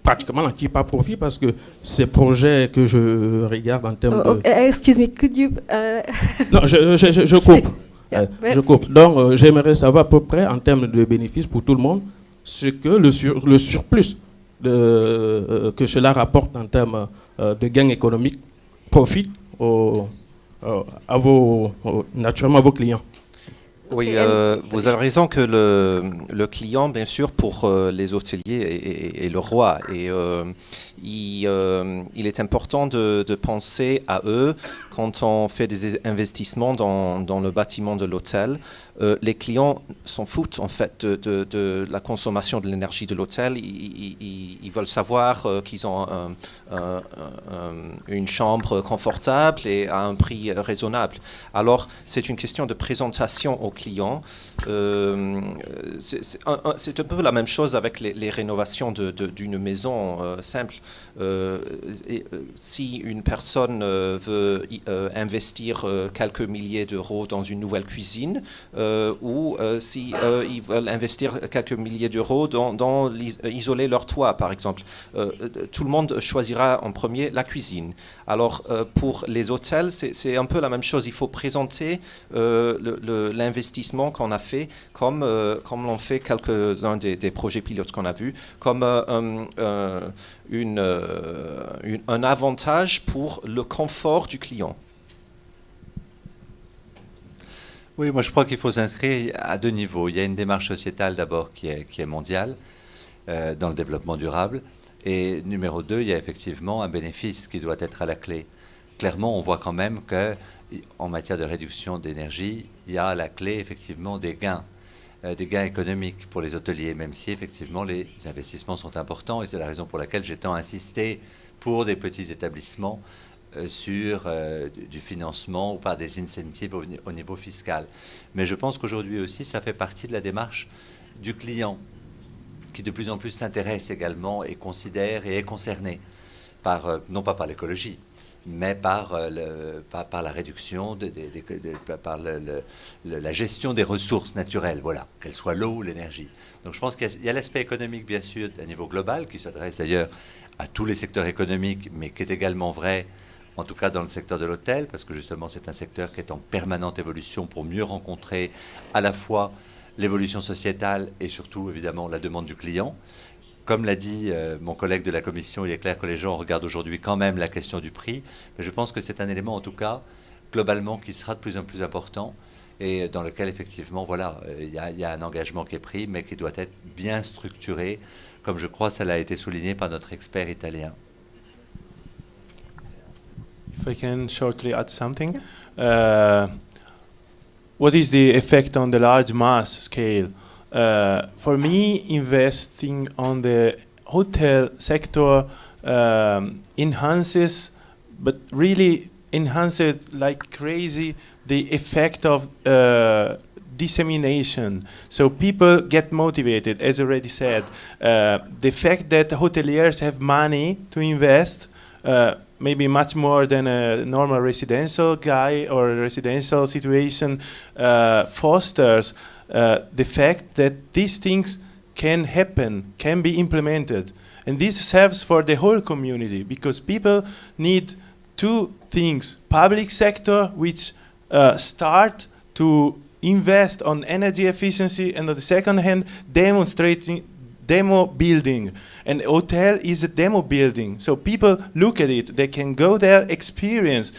J: pratiquement n'en tirent pas profit parce que ces projets que je regarde en termes de...
C: Excuse me, could you...
J: Non, je coupe.
C: Yeah,
J: je coupe. Donc, j'aimerais savoir à peu près, en termes de bénéfices pour tout le monde, ce que le surplus que cela rapporte en termes de gains économiques profite naturellement à vos clients.
D: Oui, vous avez raison que le client, bien sûr, pour les hôteliers est le roi. Et il est important de penser à eux quand on fait des investissements dans le bâtiment de l'hôtel. Les clients s'en foutent en fait de la consommation de l'énergie de l'hôtel. Ils veulent savoir qu'ils ont une chambre confortable et à un prix raisonnable. Alors c'est une question de présentation aux clients. C'est un peu la même chose avec les rénovations d'une maison simple. Si une personne veut investir quelques milliers d'euros dans une nouvelle cuisine, ou si ils veulent investir quelques milliers d'euros dans isoler leur toit, par exemple. Tout le monde choisira en premier la cuisine. Alors, pour les hôtels, c'est un peu la même chose. Il faut présenter l'investissement qu'on a fait comme l'ont fait quelques-uns des projets pilotes qu'on a vus, comme un avantage pour le confort du client.
F: Oui, moi je crois qu'il faut s'inscrire à deux niveaux. Il y a une démarche sociétale d'abord qui est mondiale dans le développement durable. Et numéro 2, il y a effectivement un bénéfice qui doit être à la clé. Clairement, on voit quand même qu'en matière de réduction d'énergie, il y a à la clé effectivement des gains économiques pour les hôteliers, même si effectivement les investissements sont importants. Et c'est la raison pour laquelle j'ai tant insisté pour des petits établissements sur du financement ou par des incentives au niveau fiscal. Mais je pense qu'aujourd'hui aussi, ça fait partie de la démarche du client qui de plus en plus s'intéresse également et considère et est concerné par, non pas par l'écologie, mais par la réduction, par la gestion des ressources naturelles, voilà, qu'elles soient l'eau ou l'énergie. Donc je pense qu'il y a l'aspect économique, bien sûr, à niveau global, qui s'adresse d'ailleurs à tous les secteurs économiques, mais qui est également vrai, en tout cas dans le secteur de l'hôtel, parce que justement c'est un secteur qui est en permanente évolution pour mieux rencontrer à la fois l'évolution sociétale et surtout évidemment la demande du client. Comme l'a dit mon collègue de la Commission, il est clair que les gens regardent aujourd'hui quand même la question du prix, mais je pense que c'est un élément en tout cas, globalement, qui sera de plus en plus important et dans lequel effectivement, voilà, il y a un engagement qui est pris, mais qui doit être bien structuré, comme je crois ça a été souligné par notre expert italien.
G: If I can shortly add something. What is the effect on the large mass scale? For me, investing on the hotel sector enhances, but really enhances like crazy, the effect of dissemination. So people get motivated, as already said. The fact that hoteliers have money to invest, maybe much more than a normal residential guy or a residential situation, fosters the fact that these things can happen, can be implemented. And this serves for the whole community, because people need two things: public sector, which start to invest on energy efficiency, and on the second hand, demo building. And hotel is a demo building, so people look at it, they can go there, experience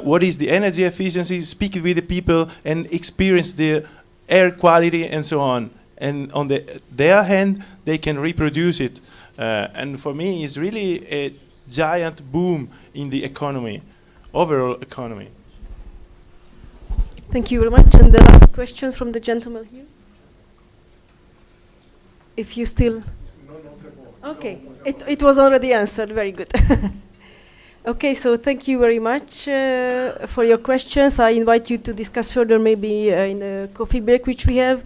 G: what is the energy efficiency, speak with the people, and experience the air quality and so on. And on their hand, they can reproduce it. And for me, it's really a giant boom in the economy, overall economy.
C: Thank you very much. And the last question from the gentleman here. If you still... Okay, it was already answered, very good. Okay, so thank you very much for your questions. I invite you to discuss further maybe in the coffee break which we have.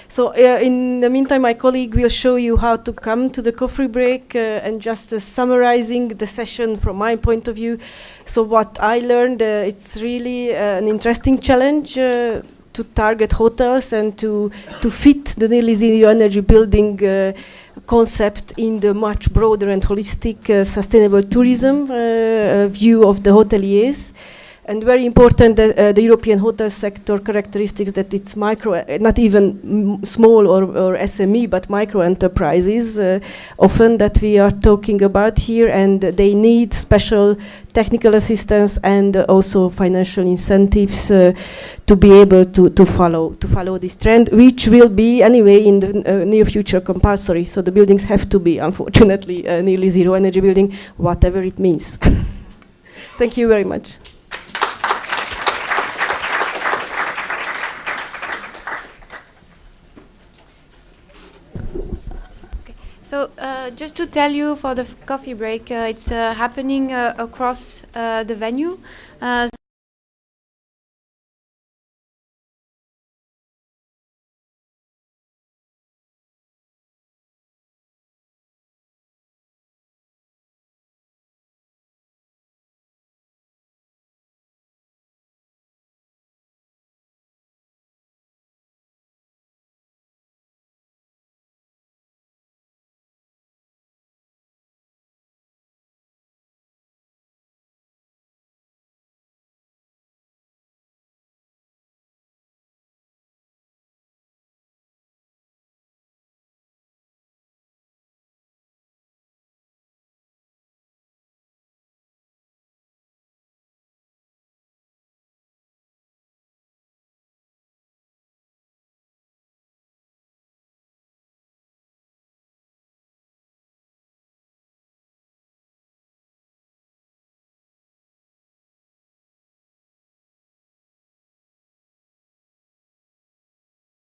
C: So in the meantime, my colleague will show you how to come to the coffee break and just summarizing the session from my point of view. So what I learned, it's really an interesting challenge to target hotels and to fit the nearly zero energy building concept in the much broader and holistic sustainable tourism view of the hoteliers. And very important, the European hotel sector characteristics that it's micro, not even small or SME, but micro enterprises often that we are talking about here, and they need special technical assistance and also financial incentives to be able to follow this trend, which will be anyway in the near future compulsory. So the buildings have to be, unfortunately, nearly zero energy building, whatever it means. Thank you very much.
K: So just to tell you for the coffee break, it's happening across the venue.